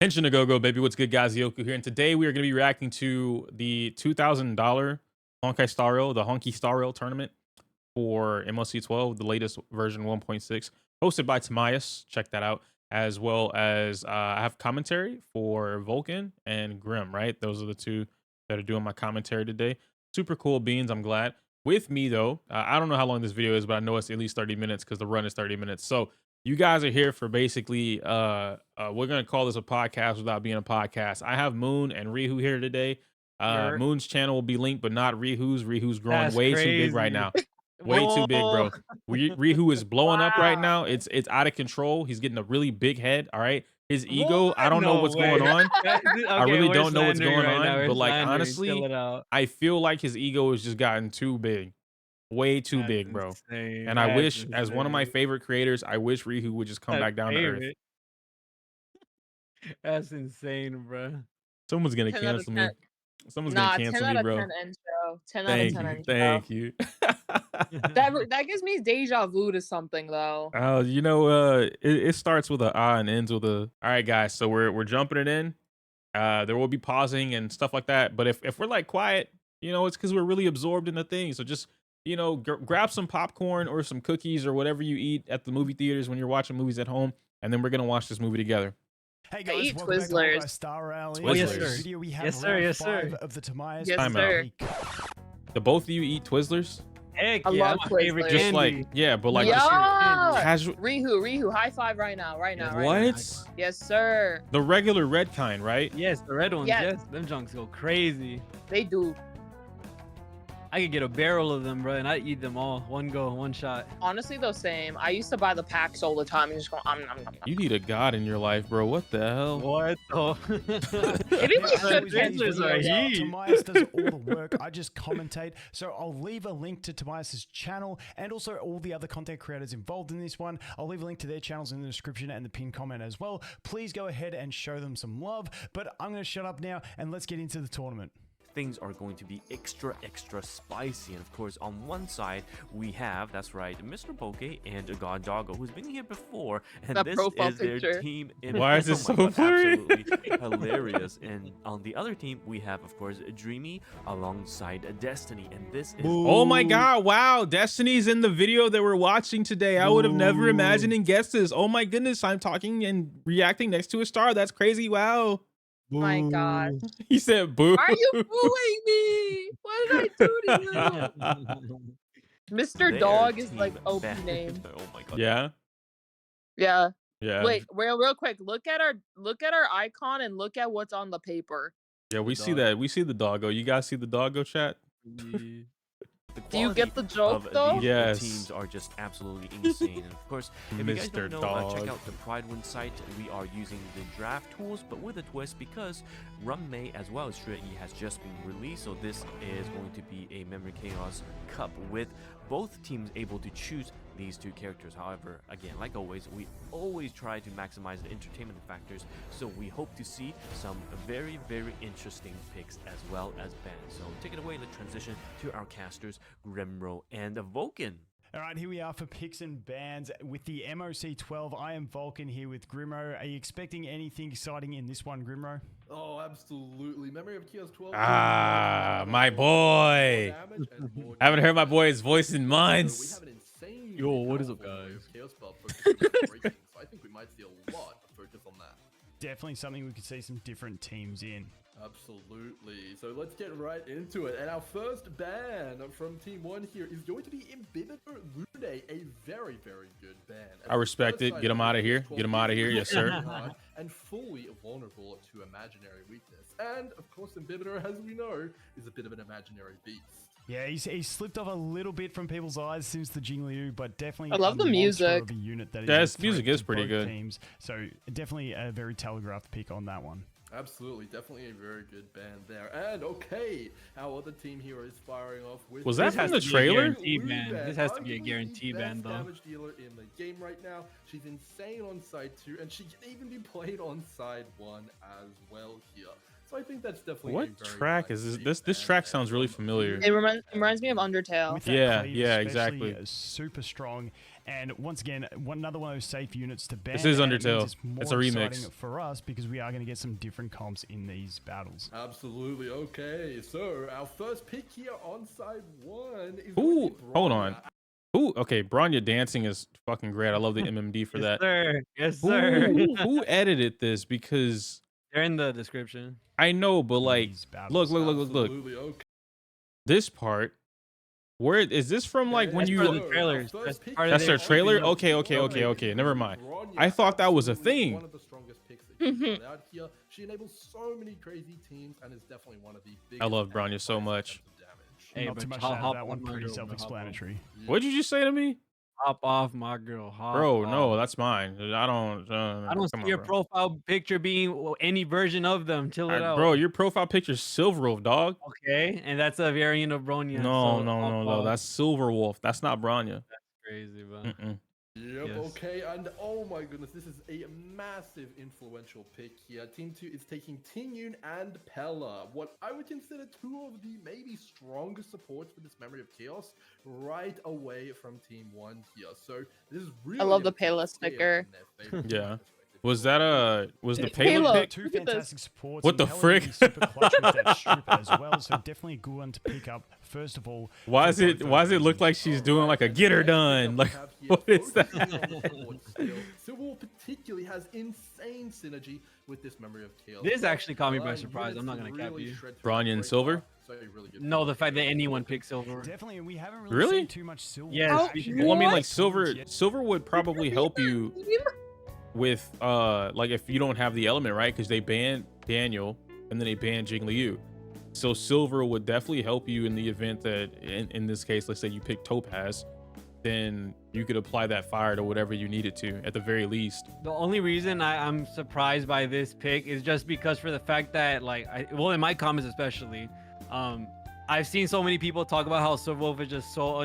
Henshin Go, baby. What's good, guys? Yoku here. And today we are going to be reacting to the $2,000 Honkai Star Rail, the Honkai Star Rail Tournament for MLC 12, the latest version 1.6, hosted by Timeauss. Check that out. As well as I have commentary for Vulcan and Grim, right? Those are the two that are doing my commentary today. Super cool beans. I'm glad. With me, though, I don't know how long this video is, but I know it's at least 30 minutes because the run is 30 minutes. So you guys are here for basically, we're going to call this a podcast without being a podcast. I have Moon and Rehoo here today. Moon's channel will be linked, but not Rehoo's. Rehoo's growing That's way crazy. too big right now. Way too big, bro. Rehoo is blowing up right now. It's out of control. He's getting a really big head. All right. His ego, I don't know what's going on. Okay, I really don't know what's going right on. But like honestly, I feel like his ego has just gotten too big. Way too big, bro. Insane. And I wish, as one of my favorite creators, I wish Rehoo would just come back down to earth. That's insane, bro. Someone's gonna cancel me. Someone's gonna cancel me, bro. 10 out of 10 intro. 10 out of 10 intro. Thank you. That gives me deja vu to something though. You know, it starts with a and ends with a. All right, guys. So we're jumping it in. There will be pausing and stuff like that. But if we're like quiet, you know, it's because we're really absorbed in the thing. So just, you know, grab some popcorn or some cookies or whatever you eat at the movie theaters when you're watching movies at home, and then we're gonna watch this movie together. Hey guys, eat welcome Twizzlers. back to Honkai Star Rail. Oh, yes, In sir. this video we have Yes, sir. round Yes, sir. 5 of the Timeauss Yes, Cup sir. Begins. Do both of you eat Twizzlers? Heck I yeah, love my favorite Twizzlers. Just candy. like, yeah, but like Yeah. just casual. Rehoo, high five right now, right now. What? Yes, sir. The regular red kind, right? Yes, the red ones. Yes. Yes, them junks go crazy. They do. I could get a barrel of them, bro, and I eat them all. One go, one shot. Honestly, the same. I used to buy the packs all the time and just go, You need a god in your life, bro. What the hell? What? Oh. Maybe we should Twizzlers are heat. Timeauss does all the work. I just commentate. So I'll leave a link to Timeauss's channel and also all the other content creators involved in this one. I'll leave a link to their channels in the description and the pinned comment as well. Please go ahead and show them some love. But I'm going to shut up now and let's get into the tournament. Things are going to be extra spicy, and of course on one side we have, that's right, Mr. Pokke and Doggo, who's been here before, and That this profile is their picture. team. Why is it so blurry? Absolutely hilarious. And on the other team we have, of course, Dreamy alongside Destiny, and this is Oh my god, wow. Destiny's in the video that we're watching today. I would have never imagined and guessed this. Oh my goodness, I'm talking and reacting next to a star. That's crazy. Wow. my God. He said boo. Are you booing me? What did I do to you? Mr. their Dog is team like OP band. name. Oh my god. Yeah. Yeah. Yeah. Wait, real quick. Look at our icon and look at what's on the paper. Yeah, we see that. We see the doggo. You guys see the doggo chat? Do you get the joke of though? these Yes. teams are just absolutely insane. And of course, if you guys Mr. don't know, check Dog. out the Pride1 site. We are using the draft tools, but with a twist, because Ruan Mei as well as Xueyi has just been released. So this is going to be a Memory Chaos Cup with both teams able to choose these two characters. However, again, like always, we always try to maximize the entertainment factors, so we hope to see some very interesting picks as well as bans. So take it away. Let's transition to our casters, Grimro and Vulcan. All right, here we are for picks and bans with the MOC 12. I am Vulcan here with Grimro. Are you expecting anything exciting in this one, Grimro? Oh, absolutely. Memory of Chaos 12. Ah, my boy. Haven't heard my boy's voice in months. We have an insane Yo, what is up, guys? Chaos Club focused on breaking, so I think we might see a lot of focus on that. Definitely something we could see some different teams in. Absolutely. So let's get right into it. And our first ban from Team 1 here is going to be Imbibitor Lune, a very good ban. I respect it. Get him out of here. Get him out of here. Yes, sir. And fully vulnerable to imaginary weakness. And of course, Imbibitor, as we know, is a bit of an imaginary beast. Yeah, he's slipped off a little bit from people's eyes since the Jingliu, but definitely I love the monster music. of a unit that is Yeah, a his music threat is to pretty both good. Teams. So definitely a very telegraphed pick on that one. Absolutely, definitely a very good band there. And okay, our other team here is firing off with. Was that This from has the to be a trailer? guaranteed ban. This has to be a Arguably guaranteed the ban, best though. damage dealer in the game right now. She's insane on side 2, and she can even be played on side 1 as well here. So I think that's definitely What a very track nice is band this track there sounds really from familiar. It reminds me of Undertale. With that Yeah, cleave yeah, especially, exactly. super strong. And once again, another one of those safe units to ban. This is and it means Undertale. It's, more It's a remix. exciting for us because we are going to get some different comps in these battles. Absolutely. Okay, so our first pick here on side 1 is Ooh, going to be hold on. Bronya. Ooh, okay. Bronya dancing is fucking great. I love the MMD for Yes, that. sir. Yes, sir. Who edited this? Because They're in the description. I know, but in like, these battles. look. Absolutely. Okay. This part. Where is this from? Like when That's you. part of the trailers. Our That's first pick part of That's their their trailer? opening. Okay. Never mind. I thought that was a thing. One of the strongest picks that she's got out here. She enables so many crazy teams and is definitely one of the biggest. I love Bronya so much. Hey, Not but too much hop out of on that one. my Pretty girl, bro, hop on. self-explanatory. What'd you just say to me? Hop off, my girl. Hop Bro, off. no, that's mine. I don't I don't come see on, your bro. profile picture being any version of them. Chill it out. Bro, your profile picture's Silverwolf, dog. Okay, and that's a variant of Bronya. No, so hop no. off. That's Silverwolf. That's not Bronya. Crazy, bro. Mm-mm. Yep, Yes. okay, and oh my goodness, this is a massive influential pick here. Team 2 is taking Tinyun and Pella, what I would consider 2 of the maybe strongest supports for this Memory of Chaos right away from Team 1 here. So this is really love the a Pela clear sticker. in their favor Yeah. from this perspective. Was that was the It's Pela Pela. pick? Two Look at this. fantastic supports. What and the Pella frick? really super clutch with that strip as well. So definitely a good one to pick up. First of all, Why for is it both why those does it look reasons. like she's doing like a get her done? Like what is that? Silverwolf particularly has insane synergy with this Memory of Chaos. This actually caught me by 9 surprise, I'm units not gonna cap really you. shred through Bronya the and radar, Silver? so really good No, pick. the fact that anyone picks silver. Definitely, we haven't really, Really? seen too much silver. Yes, action. because- Well, I mean, What? like silver would probably help you with like if you don't have the element, right? Because they banned Daniel and then they banned Jingliu. So silver would definitely help you in the event that in this case, let's say you pick Topaz, then you could apply that fire to whatever you needed to at the very least. The only reason I'm surprised by this pick is just because for the fact that like well in my comments especially, I've seen so many people talk about how Silverwolf is just so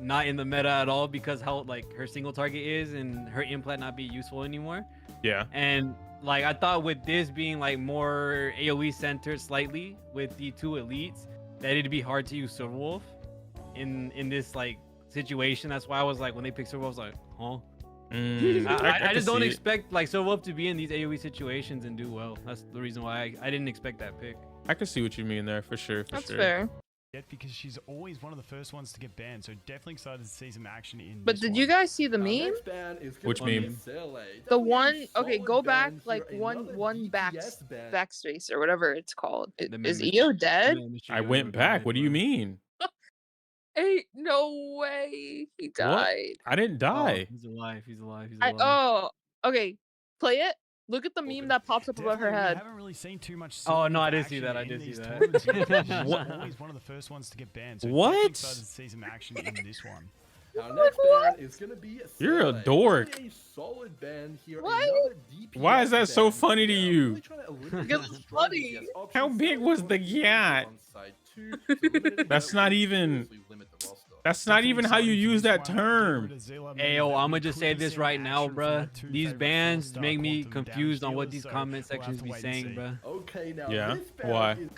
not in the meta at all because how like her single target is and her implant not be useful anymore. Yeah. And like I thought with this being like more AoE centered slightly with the 2 elites, that it'd be hard to use Silverwolf in this like situation. That's why I was like when they picked Silverwolf, I was like, huh? I could just don't see it. expect like Silverwolf to be in these AoE situations and do well. That's the reason why I didn't expect that pick. I can see what you mean there for sure. That's sure. fair. Yet because she's always one of the first ones to get banned. So definitely excited to see some action in. But this did one. you guys see the Our meme? next ban is gonna Which be meme? Sele. The Definitely a one, okay, solid go back ban like here, one another back DPS ban. backspace or whatever it's called. The Is membership. EO dead? I went back. What do you mean? Hey, no way, he died. I didn't die. He's alive. He's alive. He's I alive. okay, play it. Look at the meme that pops up above her Definitely, we head. haven't really seen too much. Oh, no, Silverwolf I did see action that, I in did see these that. tournaments yet, because she's What? always one of the first ones to get banned. So What? definitely excited to see some action in this one. Our next ban is gonna be You're a Sele. dork. Definitely a solid ban here. What? Another DPS Why is that so ban funny to here. you? Really trying to eliminate Because the it's strong funny. DPS options. How big was the gat? On side 2, so limited That's that not will even- seriously limit the roster. That's not even how you use that term. Hey, yo, I'ma just say this right now, bruh. These bans make me confused on what these comment sections be saying, bruh. Okay, now Yeah? this ban Why? is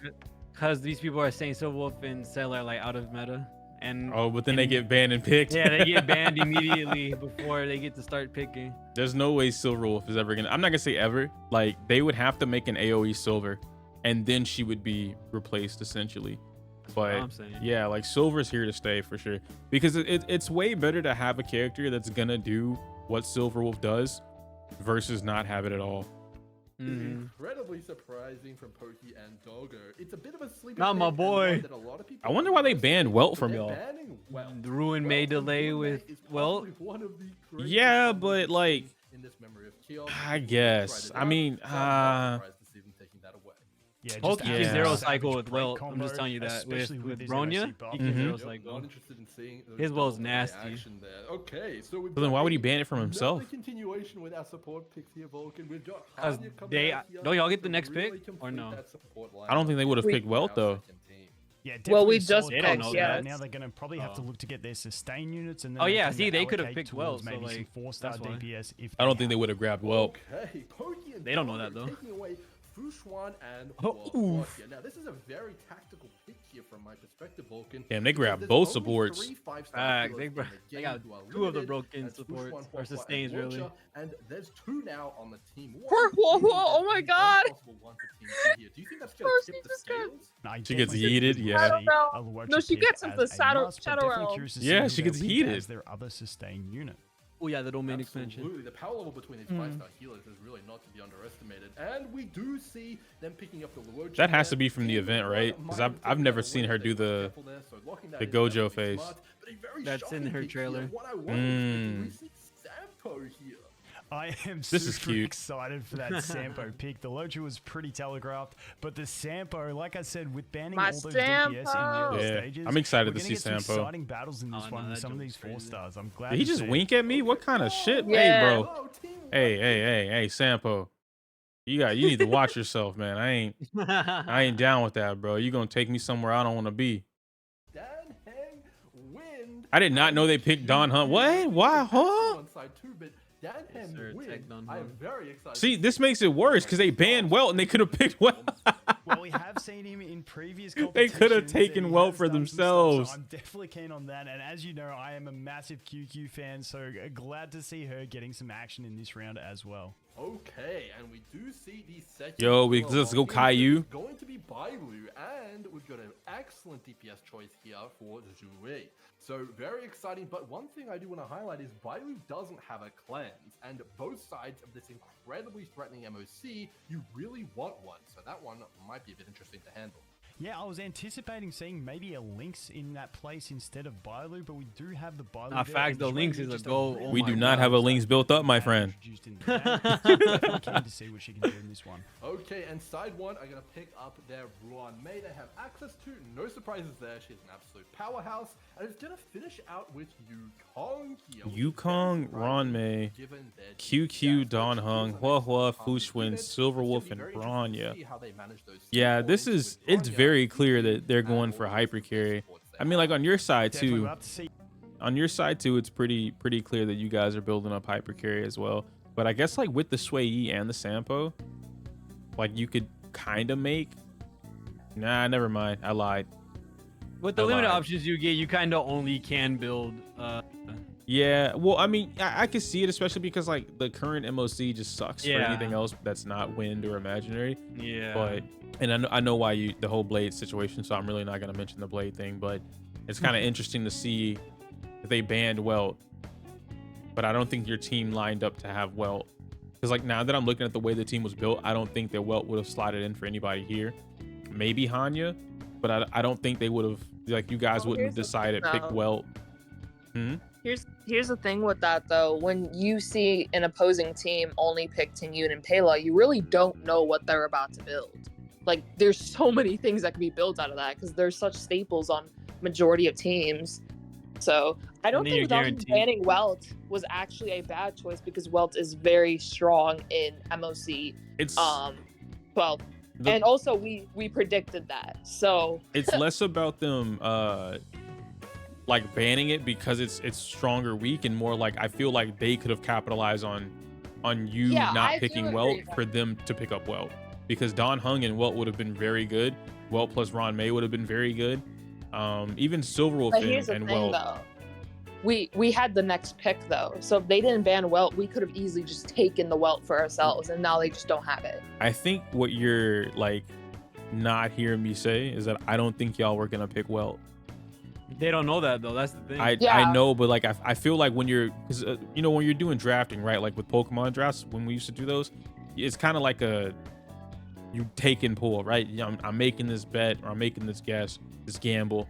Cause these people are saying Silverwolf and Cell are like out of meta, and Oh, but then they get banned and picked. yeah, they get banned immediately before they get to start picking. There's no way Silverwolf is ever gonna. I'm not gonna say ever. Like they would have to make an AOE Silver, and then she would be replaced essentially. That's what But I'm saying. yeah, like Silver's here to stay for sure because it's way better to have a character that's gonna do what Silverwolf does versus not have it at all. Mhm. incredibly surprising from Pokke and Doggo. It's a bit of a sleeper Not my pick and one boy. that a lot of people I wonder why they underestimate, banned Welt but from they're y'all. banning Welt. The Ruan Mei Welt from delay Ruan Mei with is Welt. possibly one of the greatest Yeah, combos but, we've like, seen in this Memory of Chaos. I We've guess. tried it I out, mean, so I'm not surprised to see them taking that away. Yeah, Pokke just can Yeah. zero savage cycle with great Welt. I'm combo, just telling you that. especially With his Bronya, MSC buff. he can Mhm. zero Yep, cycle. not interested in seeing those His Welt's double nasty. action there. Okay, so we've So then got why would he a- ban it from another himself? continuation with our support picks here, Vulcan. We've got 'Cause Hanya coming they- out here don't y'all get the to next pick, really or complete no? that support I don't think they would have We- picked Welt though. second team. Yeah, Well, we definitely a just solid They don't pick. know Yeah, that. now they're gonna probably have to Oh. look to get their sustain units and then Oh, they yeah, can see, they could've allocate picked towards Welt, so, maybe some like, 4-star that's why. DPS if I don't think have they would have grabbed Welt. Okay, Pokke and They don't know Doggo that, though. Taking away Fushuan and Oh, Walt oof. here. Now, this is a very tactical pick here from my perspective, Vulcan. Damn, they because grabbed there's both only supports. 3 5-star Facts, healers they in the they game got who are 2 of the limited, broken and Swoosh supports, One, or Hua Hua, and sustains, really. Launcher, and there's 2 now on the team. Poor Hua Hua, oh my God. One for team two here. Do you think that's going course to he tip the just got- scales? I She gets definitely think heated, we will yeah. I don't see know. a Luocha No, she pick gets him for as a Shadow- must, but Shadow definitely Realm. curious to Yeah, see she who gets they'll pick heated. as their other sustain unit. Oh yeah, the domain expansion. Absolutely, the power level between these 5-star healers is really not to be underestimated. And we do see them picking up the Luocha. That has to there. be from the Team event, one right? 'Cause might I've have taken never that seen away her if they do were the- careful there, so locking that the is Gojo definitely face. smart, but a very That's in shocking her pick here. trailer. What I wonder is, do we see Sampo here? I am This is super cute. excited for that Sampo pick. The Luocha was pretty telegraphed, but the Sampo, like I said, with banning My all those DPS in the Sampo! early Yeah, stages, I'm excited we're to gonna see get some Sampo. exciting battles in this Oh, one no, with that some of joke these was crazy. 4-stars. I'm glad Did he to just see it. wink at me? What kind of shit? Hey, Yeah. bro. Hello, team one. Hey, Sampo. You need to watch yourself, man. I ain't down with that, bro. You gonna take me somewhere I don't want to be. Dan Heng win. I did not know they picked Don Hunt. What? Why? Huh? On side 2, but Dan Yes, Heng sir, win. take Don I am Hunt. very excited. See, to this see makes it worse because they banned Welt and they could have picked Welt. Well, we have seen him in previous They competitions. could have and taken he Welt has for done some stuff, themselves. so I'm definitely keen on that. And as you know, I am a massive QQ fan, so glad to see her getting some action in this round as well. Okay, and we do see the second. Yo, duel let's go of the Caillou. It's going to be Bailu, and we've got an excellent DPS choice here for Zhuwei. So very exciting. But one thing I do want to highlight is Bailu doesn't have a cleanse, and both sides of this incredibly threatening MOC, you really want one. So that one might be a bit interesting to handle. Yeah, I was anticipating seeing maybe a Lynx in that place instead of Bailu, but we do have the Bailu. Nah, there, facts, and the Zhuwei Lynx is is a just goal. really Oh We my do not God. have a Lynx built up, my friend. introduced in the game. So definitely keen to see what she can do in this one. Okay, and side 1 are going to pick up their Ruan Mei they have access to. No surprises there. She's an absolute powerhouse. And it's going to finish out with Yukong here. which is very Yukong, surprising Ruan Mei, given their QQ, DPS. Don But Hung, she is Hua an Hua, excellent Fushwin, unit. It's Silver gonna Wolf, be and very interesting to Bronya. see how they manage those Yeah, skill this points is, with it's Bronya, very clear QQ, that they're and going all for the hyper different carry. supports they I mean, like have. on your side Definitely too. we'll have to see. On your side too, it's pretty clear that you guys are building up hyper carry as well. But I guess like with the Xueyi and the Sampo, like you could kind of make. Nah, never mind. I lied. With the I limited lied. options you get, you kind of only can build. Yeah, well, I mean, I can see it, especially because like the current MOC just sucks for Yeah. anything else that's not wind or imaginary. Yeah. But and I know why the whole blade situation, so I'm really not gonna mention the blade thing. But it's kind of interesting to see if they banned Welt, but I don't think your team lined up to have Welt. Because like now that I'm looking at the way the team was built, I don't think that Welt would have slotted in for anybody here. Maybe Hanya, but I don't think they would have. Like you guys Well, wouldn't have here's the decided thing, pick though. Welt. Here's the thing with that though. When you see an opposing team only pick Tingyun and Pela, you really don't know what they're about to build. Like there's so many things that can be built out of that because there's such staples on majority of teams. So I don't then you're think them guaranteed- banning Welt was actually a bad choice because Welt is very strong in MOC. It's Well, the- and also we predicted that. So it's less about them like banning it because it's stronger weak, and more like I feel like they could have capitalized on you Yeah, not I do picking agree Welt with that. for them to pick up Welt, because Don Hung and Welt would have been very good. Welt plus Ruan Mei would have been very good. Even Silverwolf but here's the and thing Welt. though. We had the next pick though. So if they didn't ban Welt, we could have easily just taken the Welt for ourselves, and now they just don't have it. I think what you're like not hearing me say is that I don't think y'all were gonna pick Welt. They don't know that though. That's the thing. I Yeah. know, but like I feel like when you're, cause you know when you're doing drafting, right? Like with Pokemon drafts, when we used to do those, it's kind of like you take and pull, right? You know, I'm making this bet or I'm making this guess, this gamble,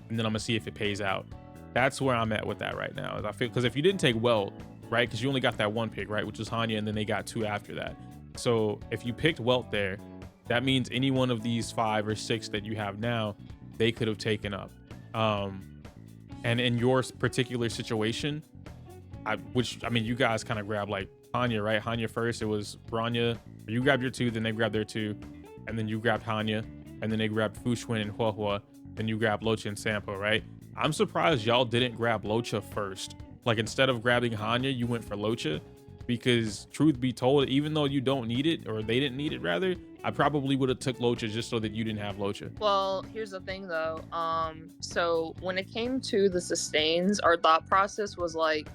and then I'm gonna see if it pays out. That's where I'm at with that right now. Is I feel, because if you didn't take Welt, right? Because you only got that one pick, right? Which was Hanya, and then they got 2 after that. So if you picked Welt there, that means any one of these 5 or 6 that you have now, they could have taken up. And in your particular situation, which I mean, you guys kind of grabbed like Hanya, right? Hanya first. It was Bronya. You grabbed your 2, then they grabbed their 2, and then you grabbed Hanya, and then they grabbed Fushwin and Hua Hua, then you grabbed Locha and Sampo, right? I'm surprised y'all didn't grab Locha first. Like instead of grabbing Hanya, you went for Locha, because truth be told, even though you don't need it, or they didn't need it rather, I probably would have took Locha just so that you didn't have Locha. Well, here's the thing though. So when it came to the sustains, our thought process was like,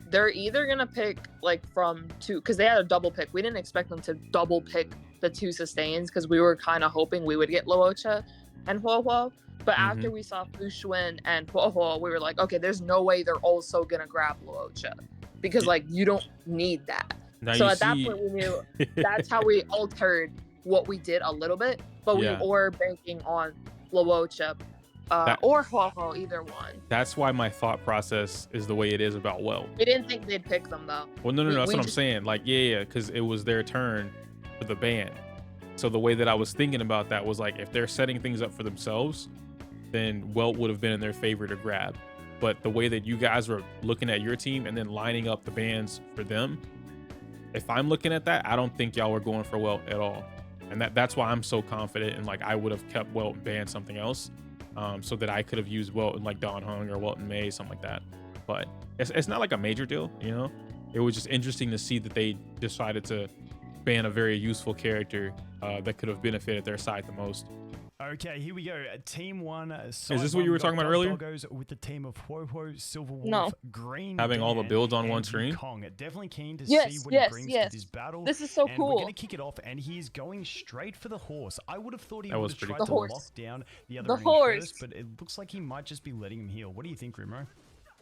they're either gonna pick like from two, because they had a double pick. We didn't expect them to double pick the two sustains because we were kind of hoping we would get Luocha and Huohuo. But after we saw Fu Xuan and Huohuo, we were like, okay, there's no way they're also gonna grab Luocha because like you don't need that. Now So you at that see- point we knew that's how we altered what we did a little bit, but Yeah. we were banking on Luocha or Huohuo, either one. That's why my thought process is the way it is about Well. We didn't think they'd pick them though. Well, no, that's we what I'm just- saying. Like, yeah, because it was their turn for the ban. So the way that I was thinking about that was like, if they're setting things up for themselves, then Welt would have been in their favor to grab. But the way that you guys were looking at your team and then lining up the bans for them, if I'm looking at that, I don't think y'all were going for Welt at all. And that's why I'm so confident. And like, I would have kept Welt and banned something else, so that I could have used Welt in like Don Hung or Welt and Mei, something like that. But it's not like a major deal, you know? It was just interesting to see that they decided to ban a very useful character that could have benefited their side the most. Okay, here we go. Team 1. Is this what you were talking about earlier? Doggos with the team of Huohuo, Silver Wolf, No. Green. Having all the Dan, builds on and one screen? Kong. Definitely keen to Yes, see what yes, he brings yes. to this battle. This is so and cool. We're going to kick it off, and he's going straight for the horse. I would have thought he That would was have pretty tried cool. to The horse. lock down the other The enemy horse. first, but it looks like he might just be letting him heal. What do you think, Remo?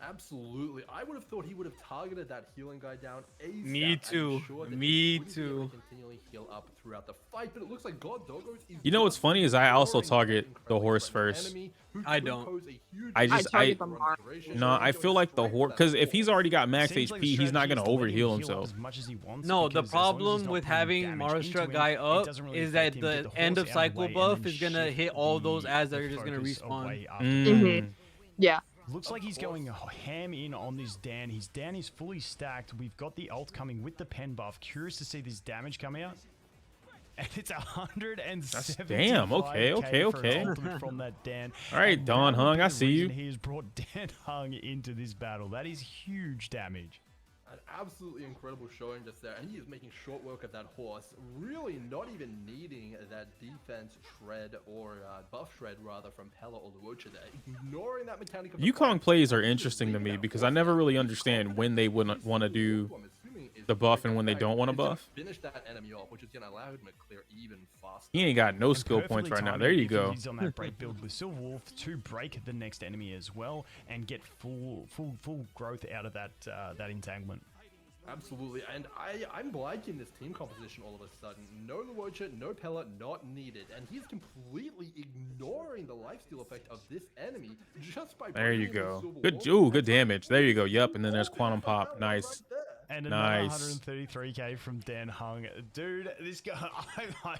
Absolutely. I would have thought he would have targeted that healing guy down ASAP. Me and too. ensured that Me he wouldn't be able too. to continually heal up throughout the fight, but it looks like God Doggos is You know what's just funny is I also ignoring target that the horse incredibly first. threatening enemy who I could don't. pose a huge I just- target I- them hard. No, I feel like the horse, because if he's already got max Seems like HP, the he's not strategy going is to let him overheal heal up himself. as much as he wants, No, the because as long as he's problem not with putting having damage Mara into Struck him, guy it up doesn't really is affect that him. the Get the end horse of out cycle way and buff then is gonna shift hit all those the as they're just gonna focus respawn. away after Mm. that. Yeah. Looks like he's going ham in on this Dan. His Dan is fully stacked. We've got the ult coming with the pen buff. Curious to see this damage come out. And it's 175. Damn, okay. For an ultimate from that Dan. All right, And Don that would Hung, be I the see you. reason He has brought Dan Hung into this battle. That is huge damage. An absolutely incredible showing just there, and he is making short work of that horse, really not even needing that defense shred or buff shred rather from Pella or Luocha there, ignoring that mechanic of the Yukong fight, plays are just interesting to leaving me that because horse I never really there. understand when they wouldn't want to do I'm assuming is the buff going and when they back, don't want to is gonna buff. Finish that enemy off, which is going to allow him to clear even faster. He ain't got no And skill perfectly points right now. timed There you because go. He's on that break build with Silver Wolf to break the next enemy as well and get full growth out of that entanglement. Absolutely, and I'm liking this team composition all of a sudden. No Luocha, no Pella, not needed, and he's completely ignoring the lifesteal effect of this enemy just by. There you bringing in go. Silver Good, Wolf ooh, and good damage. There you go. Yep, and then there's all Quantum the Pop. right Nice. there. And another Nice. 133k from Dan Hung. Dude, this guy,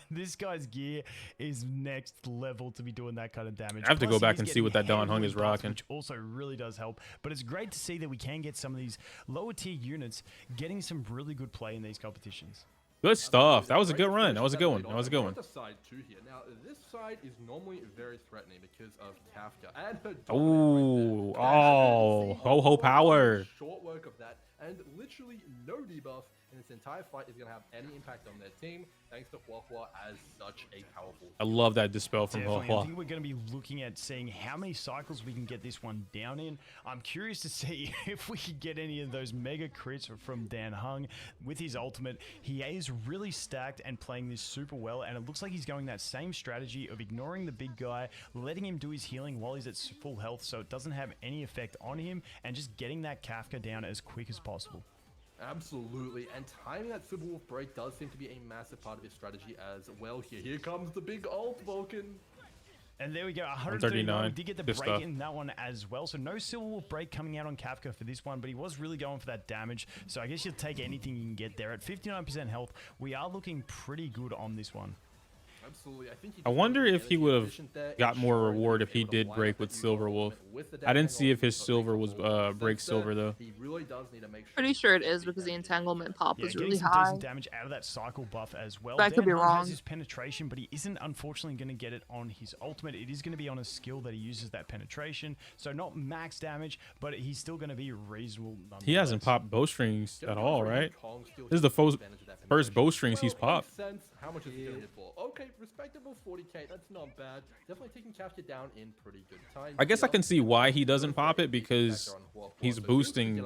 this guy's gear is next level to be doing that kind of damage. I have to Plus, go back he's and see getting what that Don Hung heavily is buffed, rocking. which also really does help. But it's great to see that we can get some of these lower tier units getting some really good play in these competitions. Good stuff. That was a Great good run. finish That was a good one. lead That was a on good one. the side too here. Now this side is normally very threatening because of Kafka and her dominant Ooh, right there. And oh, see, ho ho power. Short work of that, and literally no debuff in this entire fight is going to have any impact on their team, thanks to Huohuo as such a powerful. I love that dispel from Definitely. I Hoa. think we're going to be looking at seeing how many cycles we can get this one down in. I'm curious to see if we can get any of those mega crits from Dan Hung with his ultimate. He is really stacked and playing this super well, and it looks like he's going that same strategy of ignoring the big guy, letting him do his healing while he's at full health so it doesn't have any effect on him, and just getting that Kafka down as quick as possible. Absolutely, and timing that Silver Wolf break does seem to be a massive part of his strategy as well here. Here comes the big ult, Vulcan. And there we go, 139. 139. We did get the Good break stuff. in that one as well. So no Silver Wolf break coming out on Kafka for this one, but he was really going for that damage. So I guess you'll take anything you can get there. At 59% health, we are looking pretty good on this one. Absolutely. I think I wonder if he would have got more reward if he did break with Silver Wolf. I didn't see if his silver was break silver though. He really does need to make sure Pretty sure it is because the entanglement pop Yeah, was getting really some high. decent damage out of that cycle buff as well. But I could be Dan Heng wrong. has his penetration, but he isn't unfortunately going to get it on his ultimate. It is going to be on a skill that he uses that penetration. So not max damage, but he's still going to be reasonable. He hasn't popped bowstrings at all, right? This is the first bowstrings he's popped. How much is he gonna hit for? Okay, respectable 40k. That's not bad. Definitely taking Kafka down in pretty good time. I guess I can see why he doesn't pop it because he's boosting.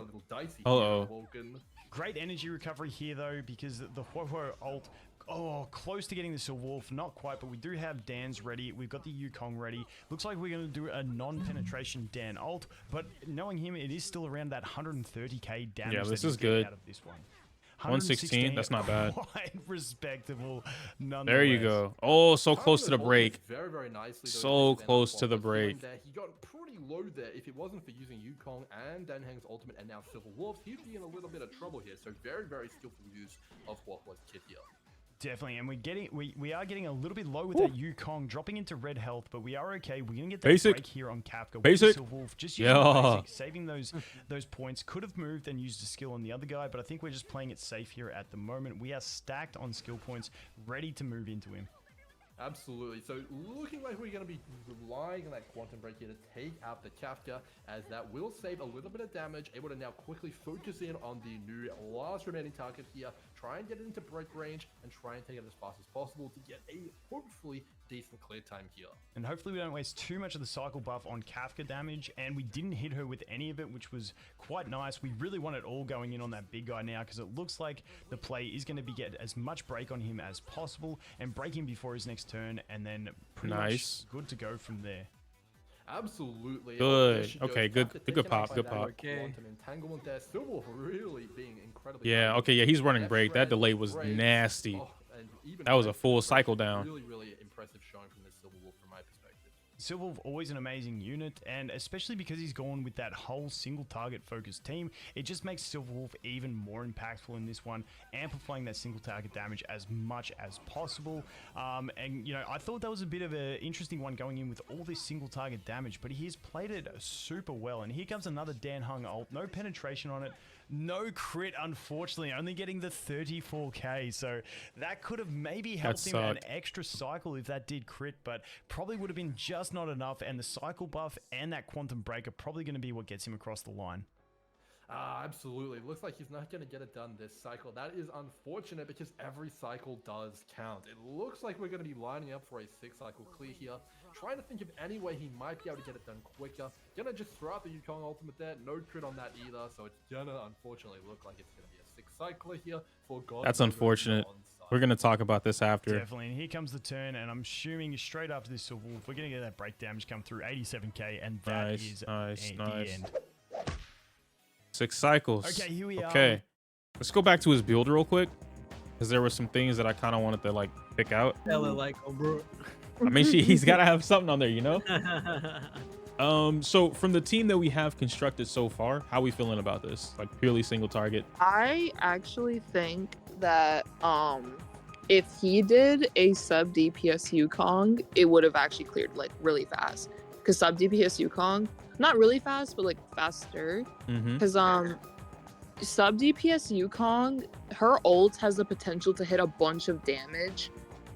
Great energy recovery here though, because the Huohuo ult, close to getting the Silver Wolf, not quite, but we do have Dan's ready. We've got the Yukong ready. Looks like we're going to do a non-penetration Dan ult, but knowing him, it is still around that 130k damage. Yeah, this that he's is getting good. Out of this one. 116, that's not bad. Quite respectable. There you go. Oh, so close to the break. Very, very nicely. So close to the break. He got pretty low there. If it wasn't for using Yukong and Dan Heng's ultimate and now Silver Wolves, he'd be in a little bit of trouble here. So very, very skillful use of Huohuo's kit here. Definitely, and we are getting a little bit low with that Yukong, dropping into red health, but we are okay. We're gonna get that Basic. break here on Kafka. Basic. Silver Wolf, just using basic, saving those points. Could have moved and used a skill on the other guy, but I think we're just playing it safe here at the moment. We are stacked on skill points, ready to move into him. Absolutely. So looking like we're going to be relying on that Quantum Break here to take out the Kafka, as that will save a little bit of damage, able to now quickly focus in on the new last remaining target here, try and get it into break range, and try and take it as fast as possible to get a hopefully decent clear time here. And hopefully we don't waste too much of the cycle buff on Kafka damage, and we didn't hit her with any of it, which was quite nice. We really want it all going in on that big guy now, because it looks like the play is going to be get as much break on him as possible, and break him before his next turn, and then pretty much good to go from there. Absolutely. Good. Okay, good pop, good pop. Quantum entanglement there. Silver Wolf really being incredibly Yeah, okay, yeah, he's running break. That delay was nasty. That was a full cycle down. Really, really impressive showing from this Silver Wolf from my perspective. Silver Wolf, always an amazing unit, and especially because he's gone with that whole single target focused team, it just makes Silver Wolf even more impactful in this one, amplifying that single target damage as much as possible. And you know, I thought that was a bit of an interesting one going in with all this single target damage, but he's played it super well. And here comes another Dan Heng ult, no penetration on it. No crit, unfortunately, only getting the 34k, so that could have maybe helped him an extra cycle if that did crit, but probably would have been just not enough, and the cycle buff and that quantum break are probably going to be what gets him across the line. Absolutely. Looks like he's not going to get it done this cycle. That is unfortunate because every cycle does count. It looks like we're going to be lining up for a 6-cycle clear here. Trying to think of any way he might be able to get it done quicker. Gonna just throw out the Yukong ultimate there. No crit on that either. So it's gonna unfortunately look like it's gonna be a 6-cycler here for God. That's unfortunate. We're going to talk about this after. Definitely. And here comes the turn, and I'm assuming straight after this Silver Wolf, we're going to get that break damage come through, 87k, and that is the end. 6 cycles. Okay, here we are. Okay, let's go back to his build real quick, because there were some things that I kind of wanted to like pick out. Bro. I mean, he's got to have something on there, you know? So from the team that we have constructed so far, how are we feeling about this? Like purely single target? I actually think that if he did a sub DPS Yukong, it would have actually cleared like really fast. Because sub DPS Yukong, not really fast, but like faster. Because sub DPS Yukong, her ult has the potential to hit a bunch of damage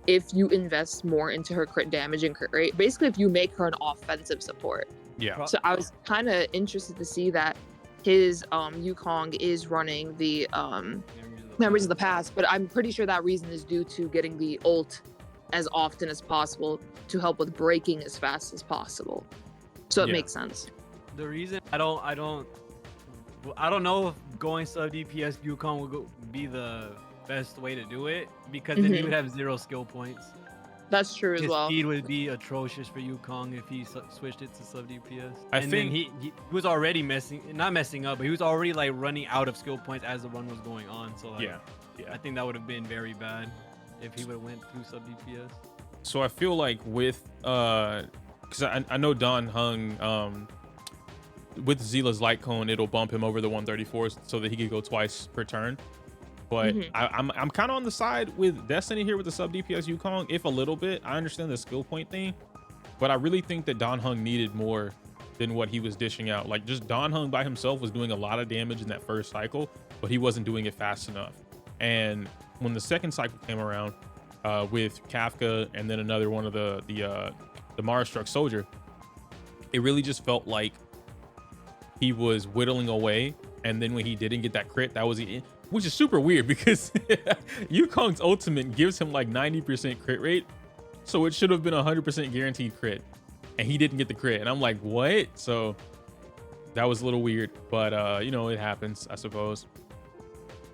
if you invest more into her crit damage and crit rate. Basically, if you make her an offensive support. Yeah. So I was kind of interested to see that his Yukong is running the Memories of the Past, but I'm pretty sure that reason is due to getting the ult as often as possible to help with breaking as fast as possible. So it makes sense. The reason I don't know if going sub DPS Yukong would be the best way to do it, because then he would have 0 skill points. That's true as well. His speed would be atrocious for Yukong if he switched it to sub DPS. I think think he was already not messing up, but he was already like running out of skill points as the run was going on. So like, I think that would have been very bad if he would have went through sub DPS. So I feel like with because I know Don Heng with Zila's light cone, it'll bump him over the 134 so that he could go twice per turn. But Mhm. I'm kind of on the side with Destiny here with the sub DPS Yukong, if a little bit. I understand the skill point thing, but I really think that Don Hung needed more than what he was dishing out. Like, just Don Hung by himself was doing a lot of damage in that first cycle, but he wasn't doing it fast enough. And when the second cycle came around with Kafka and then another one of the Mara Struck Soldier, it really just felt like he was whittling away. And then when he didn't get that crit, that was it, which is super weird because Yukong's ultimate gives him like 90% crit rate. So it should have been 100% guaranteed crit. And he didn't get the crit. And I'm like, what? So that was a little weird. But, you know, it happens, I suppose.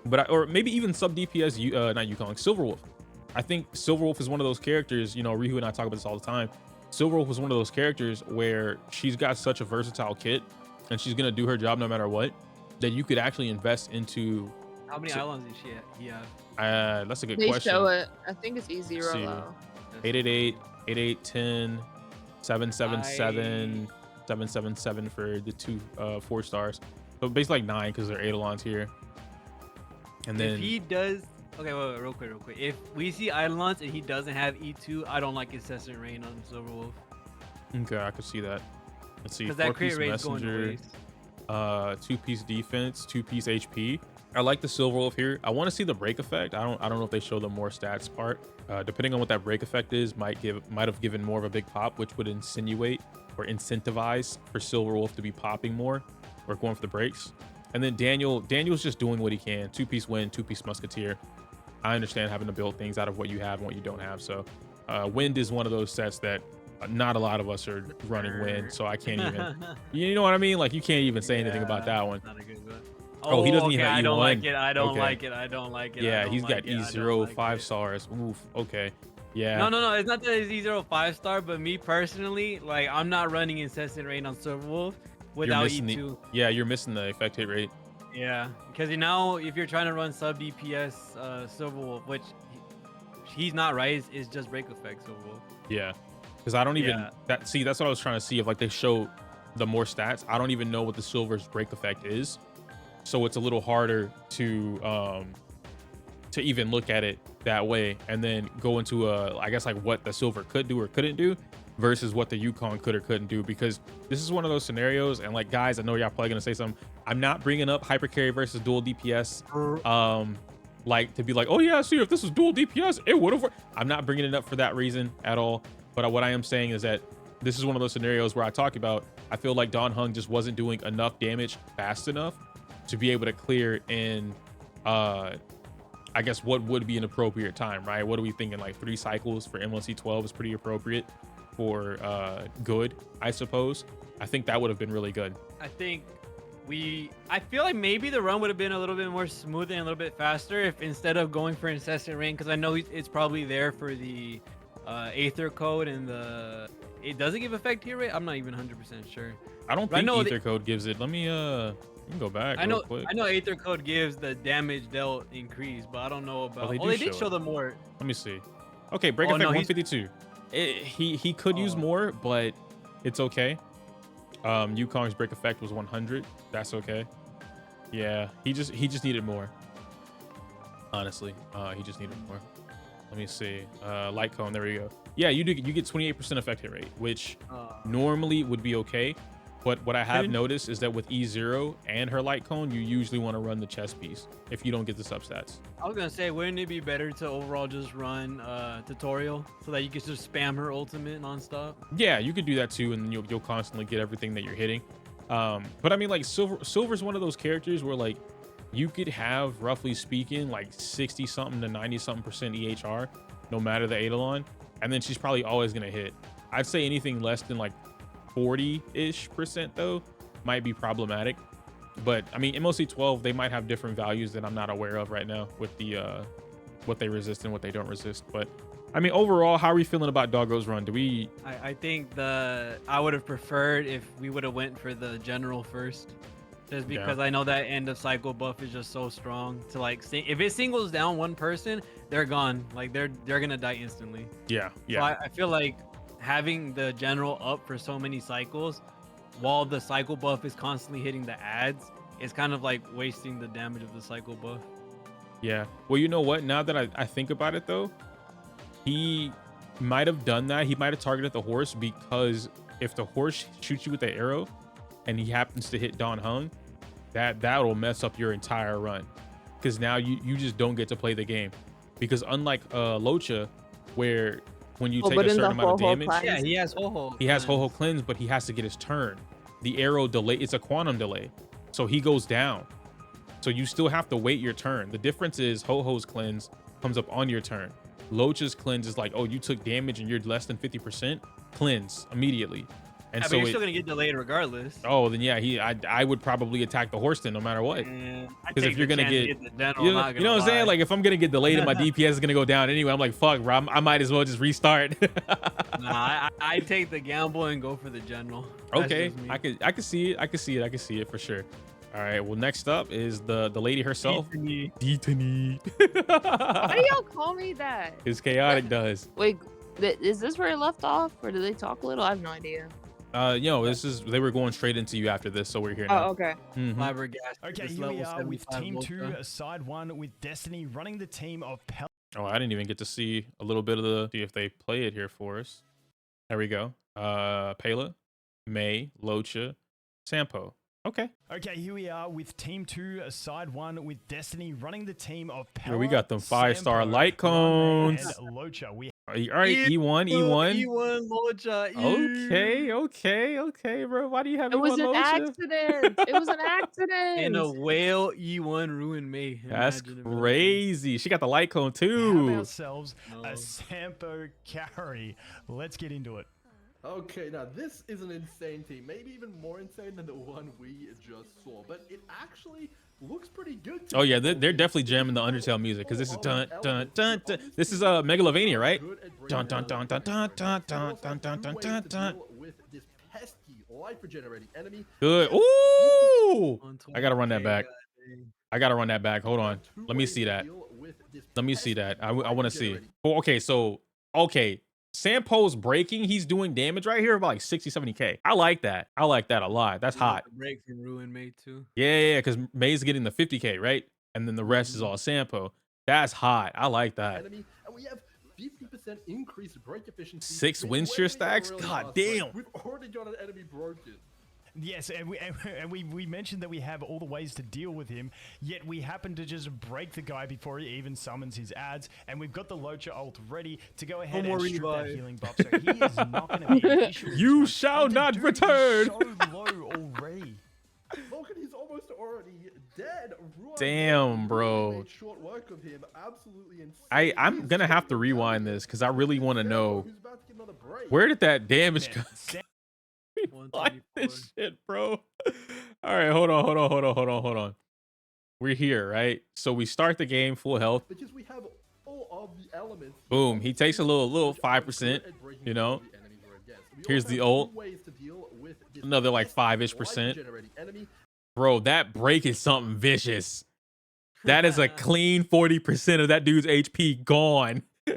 But or maybe even sub DPS, not Yukong, Silverwolf. I think Silverwolf is one of those characters, you know, Rehoo and I talk about this all the time. Silverwolf is one of those characters where she's got such a versatile kit and she's going to do her job no matter what, that you could actually invest into. How many islands did he have? That's a good They question. show it. I think it's E0 Let's see. though. 888, 8810, 777, 777 for the two 4 stars. So basically like 9 because they're Eidolons here. And then If he does, okay, wait, real quick. If we see Eidolons and he doesn't have E2, I don't like Incessant Rain on Silverwolf. okay, I could see that. Let's see. Because that 4-piece crit rate is going to messenger, waste. 2-piece defense, 2-piece HP. I like the Silverwolf here. I want to see the break effect. I don't know if they show the more stats part. Depending on what that break effect is, might have given more of a big pop, which would insinuate or incentivize for Silverwolf to be popping more or going for the breaks. And then Daniel's just doing what he can. 2-piece wind, 2-piece musketeer. I understand having to build things out of what you have and what you don't have. So wind is one of those sets that not a lot of us are running wind, so I can't even. You know what I mean? Like, you can't even say anything about that one. Not a good one. Oh, he doesn't even have I don't E1. like it. I don't Okay. like it. I don't like it. I Yeah, don't he's like got it, I don't E0 like 5 it. stars. Oof. Okay. Yeah. No. It's not that it's E0 5-star, but me personally, like, I'm not running Incessant Rain on Silverwolf without missing E2. Yeah, you're missing the effect hit rate. Yeah, because now if you're trying to run sub DPS Silverwolf, which he's not right, it's just break effect Silverwolf. Yeah. Because I don't even Yeah. that's what I was trying to see if like they show the more stats. I don't even know what the silver's break effect is. So it's a little harder to even look at it that way and then go into I guess like what the silver could do or couldn't do versus what the Yukon could or couldn't do, because this is one of those scenarios. And like, guys, I know y'all probably gonna say something. I'm not bringing up hyper carry versus dual DPS like to be like, oh yeah, see, if this was dual DPS it would have worked. I'm not bringing it up for that reason at all. But what I am saying is that this is one of those scenarios where I talk about, I feel like Don Hung just wasn't doing enough damage fast enough to be able to clear in I guess what would be an appropriate time, right? What are we thinking? Like 3 cycles for MLC 12 is pretty appropriate for good, I suppose. I think that would have been really good. I feel like maybe the run would have been a little bit more smooth and a little bit faster if instead of going for Incessant Rain, because I know it's probably there for the Aether Code and it doesn't give effect here, right? I'm not even 100% sure. I don't think Aether Code gives it. Let me go back real quick. I know Aether Code gives the damage dealt increase, but I don't know about. they They do did show show it. them more. Let me see. Okay, break effect 152. He could use more, but it's okay. Yukong's break effect was 100. That's okay. Yeah, he just needed more. Honestly, he just needed more. Let me see. Light cone. There we go. Yeah, you get 28% effect hit rate, which normally would be okay. But what I have noticed is that with E0 and her light cone, you usually want to run the chest piece if you don't get the substats. I was gonna say, wouldn't it be better to overall just run tutorial so that you can just spam her ultimate nonstop? Yeah, you could do that too, and then you'll constantly get everything that you're hitting. But I mean, like Silver's one of those characters where like you could have, roughly speaking, like 60 something to 90 something% EHR, no matter the Eidolon, and then she's probably always gonna hit. I'd say anything less than like 40-ish% though might be problematic. But I mean, MLC 12, they might have different values that I'm not aware of right now with the what they resist and what they don't resist. But I mean, overall, how are we feeling about Doggo's run? I think I would have preferred if we would have went for the general first, just because I know that end of cycle buff is just so strong to like if it singles down one person, they're gone. Like they're gonna die instantly. Yeah. So I feel like having the general up for so many cycles while the cycle buff is constantly hitting the ads is kind of like wasting the damage of the cycle buff. Yeah. Well, you know what? Now that I think about it, though, he might have done that. He might have targeted the horse because if the horse shoots you with the arrow and he happens to hit Don Hung, that'll mess up your entire run. Because now you just don't get to play the game. Because unlike Locha, where when you take a certain amount of damage, Yeah, he has Ho-Ho. he has Ho-Ho cleanse, but he has to get his turn. The arrow delay, it's a quantum delay. So he goes down. So you still have to wait your turn. The difference is Ho-Ho's cleanse comes up on your turn. Locha's cleanse is like, oh, you took damage and you're less than 50%, cleanse immediately. And Yeah, so but you're still gonna get delayed regardless. oh, then yeah, I would probably attack the horse then no matter what. Because if you're gonna get, the general, you know what I'm saying? Like if I'm gonna get delayed and my DPS is gonna go down anyway, I'm like, fuck, bro, I might as well just restart. Nah, I take the gamble and go for the general. That's Okay, just me. I can see it. I can see it for sure. All right, well, next up is the lady herself, Detony. Why do y'all call me that? His chaotic does. Wait, is this where it left off, or did they talk a little? I have no idea. They were going straight into you after this, so we're here now. Oh, okay. Mhm. Flabbergasted. Okay, This here we level are with 75 Team 2, Ultra. Side 1 with Destiny running the team of Pel. Oh, I didn't even get to see a little bit of see if they play it here for us. There we go. Pela, Mei, Locha, Sampo. Okay. Okay, here we are with Team 2, Side 1 with Destiny running the team of Pel. Yeah, we got them 5-star Sampo, light Ruan Mei, cones. and Locha. We All right, E1, E1. E1 Locha. Okay, bro. Why do you have It was E1 an Locha? accident. It was an accident. In a whale E1 Ruan Mei. That's Imagine crazy. She got the light cone have too. ourselves No. a Sampo carry. Let's get into it. Okay, now this is an insane team, maybe even more insane than the one we just saw, but it actually looks pretty good. Oh yeah, they're definitely jamming the Undertale music because this is dun dun dun dun. This is Megalovania, right? Dun dun dun dun dun dun dun dun dun dun dun dun. With this pesky life regenerating enemy. Good. Ooh! I gotta run that 120K, back. goddamn. I gotta run that back. Hold on. Let me see that. Let me see that. I want to see. Oh, okay, so okay. Sampo's breaking. He's doing damage right here about like 60, 70K. I like that. I like that a lot. That's You got hot. the break from Ruan Mei too. Yeah, because May's getting the 50K, right? And then the rest is all Sampo. That's hot. I like that. Enemy, and we have 50% increased break efficiency. 6 with win way shear more stacks? really God fast break. damn. We've already got an enemy broken. Yes, and we mentioned that we have all the ways to deal with him, yet we happen to just break the guy before he even summons his ads, and we've got the Locha ult ready to go ahead more and strip that revive. healing buff, so he is not going to be an issue. in this You one. shall And the not dude is return. so low already. Vulcan is almost already dead. Ruan Damn, Mei bro. made short work of him. Absolutely insane. I'm He's gonna have to taking rewind down this because I really want to Sampo, know who's about to get another break. where did that damage Man, come. Sam- Like 134. this shit, bro. All right, hold on. We're here, right? So we start the game full health. Because we have all of the elements. Boom. He takes a little which are 5%, good at breaking you know. the enemies we're against. We Here's also the have ult. 2 ways to deal with this Another like pesky 5-ish%. life-generating enemy. Bro, that break is something vicious. That is a clean 40% of that dude's HP gone. We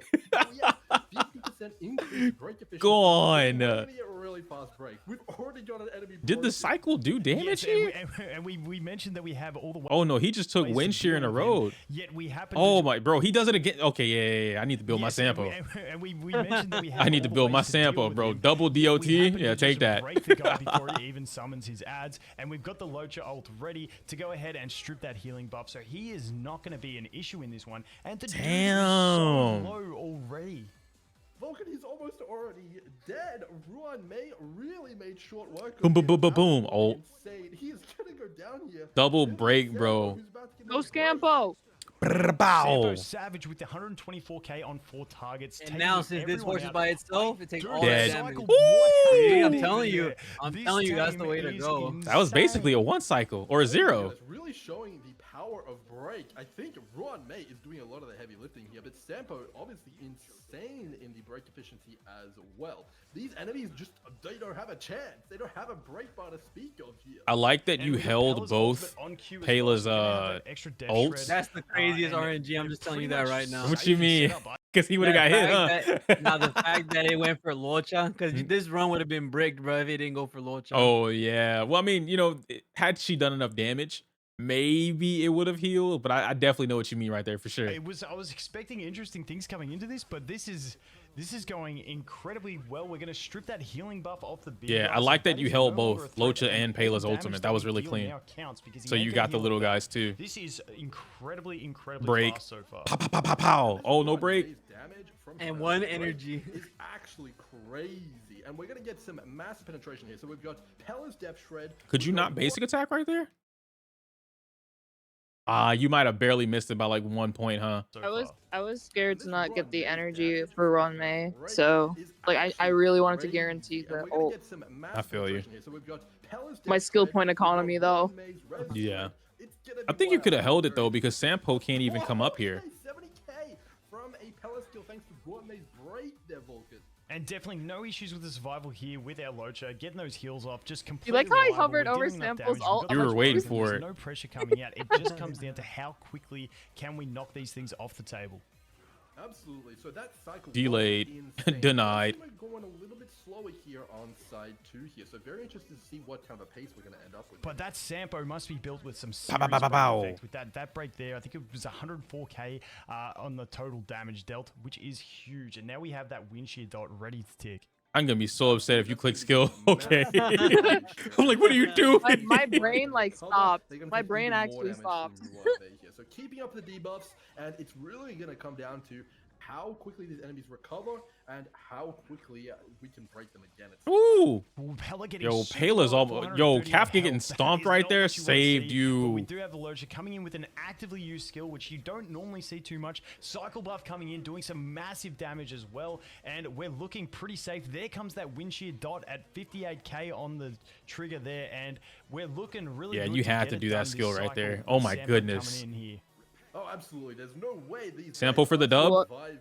have 50% increased break efficiency. Gone. We're gonna get a really fast break. We've already got an enemy. Did the broken. cycle do damage Yes, here? and we mentioned that we have all the ways Oh no, he just took to wind shear in deal a with him, road. Yet we happen Oh to my, bro, he does it again. Okay, yeah. I need to build my Yes, Sampo. and we mentioned that we have I need all to the build my ways to deal Sampo, with bro. him. Double We DOT. happen to Yeah, take just that. break the guy before he even summons his ads, and we've got the Locha ult ready to go ahead and strip that healing buff, so he is not going to be an issue in this one. And the dude is so Damn. low already. Vulcan is almost already dead. Ruan Mei really made short work. of Boom, boom, him. boom, boom, boom. Absolutely Oh. insane. He is gonna go down here. Double This is break, Sampo, bro. who's about to get Go another break. Scampo. Sampo Bow. Savage with the 124k on 4 targets. And taking now since this everyone horse is out. by itself, it takes Dude, all Dead. that damage. cycle, Woo! what See, happened I'm telling you. there? I'm This telling you, that's the team way to is go. That was basically a insane. 1 cycle or a 0. It's really showing the power of break. I think Ruan Mei is doing a lot of the heavy lifting here, but Sampo obviously insane in the break efficiency as well. These enemies just, they don't have a chance. They don't have a break bar to speak of here. I like that And you with held Pela's both ultimate on cue as Pela's, well, so we're gonna have that extra death ults. shred. That's the craziest and RNG. I'm just telling you pretty that much right now. What safe you and mean? set up. Because he would have got hit, huh? Now the fact that it went for Locha, because this run would have been bricked, bro, if it didn't go for Locha. Oh yeah. Well, I mean, had she done enough damage, maybe it would have healed, but I definitely know what you mean right there for sure. I was expecting interesting things coming into this, but this is going incredibly well. We're gonna strip that healing buff off the big Yeah, guy, I so like that is you no held longer a both threat, Locha and all the Pela's damage ultimate. that That was we really deal clean. now counts because he So ain't you gonna got the heal little it back. guys too. This is incredibly Break. fast so far. Pow, pow, pow, pow, pow. Oh, no break. Damage from And Sampo, one right, energy. is actually crazy. And we're gonna get some massive penetration here. So we've got Pela's Depth Shred. Could you we've got not basic attack right there? You might have barely missed it by like 1 point, huh? So far. I was scared to This not Ruan get the Mei's energy damage for from Ruan Mei, Sampo, right, so is like I actually really wanted to crazy. guarantee And the we're gonna ult. get some I massive feel you. penetration here. So we've got Pela's My Depth skill Shred, point we've got economy, though. Ruan Mei's Res Yeah. Shred. It's gonna I be think you wild. could have held it though Very because Sampo can't even come up here. 70k from a Pela skill thanks to Ruan Mei's break there, Vulcan. And definitely no issues with the survival here with our Locha. Getting those heals off, just You completely like how I reliable. hovered We're over dealing enough Sampo's damage. We've ult? got You the were most waiting break, for there's it. no pressure coming out. It just comes down to how quickly can we knock these things off the table. Absolutely. So that cycle was Delayed. insane. Denied. We're going a little bit slower here on side 2 here. So very interested to see what kind of a pace we're going to end up with. But that Sampo must be built with some Pow, serious pow, pow, break pow. effect. With that break there, I think it was 104k on the total damage dealt, which is huge. And now we have that wind shear dot ready to tick. I'm gonna be so upset if you click skill. Okay. I'm like, what are you doing? My brain like Cover, stopped. they're gonna My take brain even more actually damage stopped. from Ruan Mei here. So keeping up the debuffs, and it's really going to come down to how quickly these enemies recover and how quickly we can break them again. It's Ooh. Ooh, Pela getting Yo, super Pela's low, almost. Yo, 430 Kafka getting health. That stomped is right not there what you wanna saved see, But we you. do have the Locha coming in with an actively used skill, which you don't normally see too much. Cycle buff coming in, doing some massive damage as well. And we're looking pretty safe. There comes that wind shear dot at 58k on the trigger there. And we're looking really Yeah, good you to had get to it do that done this skill right cycle there. with Oh my Sampo goodness. coming in here. Oh, absolutely. There's no way these Sampo guys for the are dub? surviving.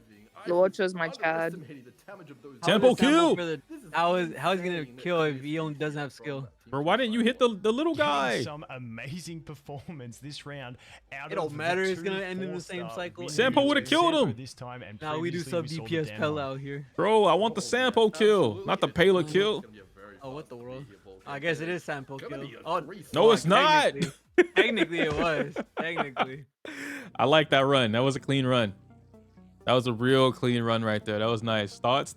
Locha's my Chad. underestimating the damage of those Sampo guys. kill! For the, This is how is he gonna insane kill if that he only this doesn't is have from skill? Team Bro, why didn't you hit the little Getting guy? some amazing performance this round. Out It don't of the matter, it's two gonna end in the same 4-star cycle wins. Sampo would've killed Sampo him. this time, and Now we do previously sub saw the DPS Danhong. Pela out here. Bro, I want the Oh, Sampo yeah, kill, absolutely. not the It's Pela gonna be kill. a very Oh, what fast the speed world? here, Vulcan. I guess it is Sampo Gonna kill. be a Oh, great No, fight. it's not. Technically it was. Technically. I like that run. That was a clean run. That was a real clean run right there. That was nice. Thoughts?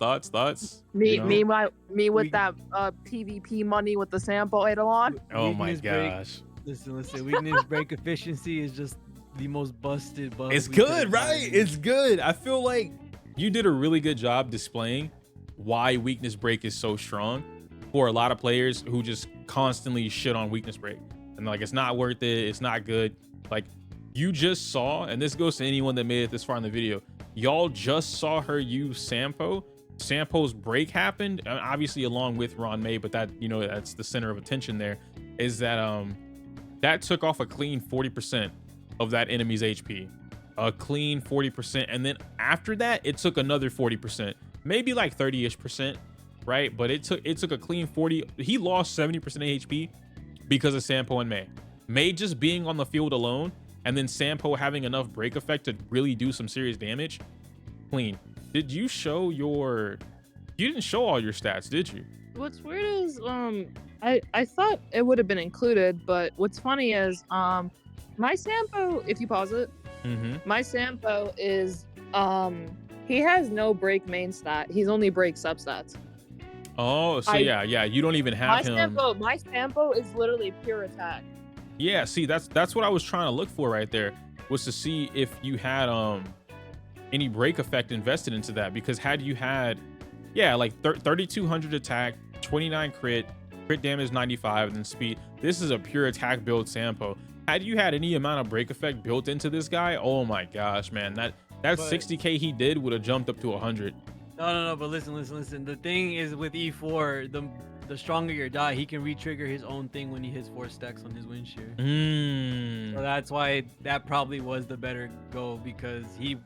Me, You know? me with We- that PvP money with the Sampo Eidolon. Oh my Weakness break- gosh. Listen. Weakness break efficiency is just the most busted buff. It's we could've good, right? gotten. It's good. I feel like you did a really good job displaying why weakness break is so strong for a lot of players who just constantly shit on weakness break. And like, it's not worth it. It's not good. Like, you just saw, and this goes to anyone that made it this far in the video, y'all just saw her use Sampo. Sampo's break happened, obviously along with Ruan Mei, but that, you know, that's the center of attention there, is that that took off a clean 40% of that enemy's HP. A clean 40%. And then after that, it took another 40%, maybe like 30-ish%, right? But it took a clean 40. He lost 70% of HP because of Sampo and Mei. Mei just being on the field alone, and then Sampo having enough break effect to really do some serious damage. Clean. Did you show your... You didn't show all your stats, did you? What's weird is I thought it would have been included, but what's funny is my Sampo, if you pause it, my Sampo is he has no break main stat. He's only break substats. Oh, so yeah, you don't even have him. My Sampo is literally pure attack. Yeah, see, that's what I was trying to look for right there, was to see if you had any break effect invested into that, because had you had, yeah, like 3200 attack, 29 crit damage 95, and then speed. This is a pure attack build Sampo. Had you had any amount of break effect built into this guy, oh my gosh, man, that 60k he did would have jumped up to 100. No, but listen. The thing is with E4, the stronger your die, he can re-trigger his own thing when he hits 4 stacks on his wind shear. So that's why that probably was the better go, because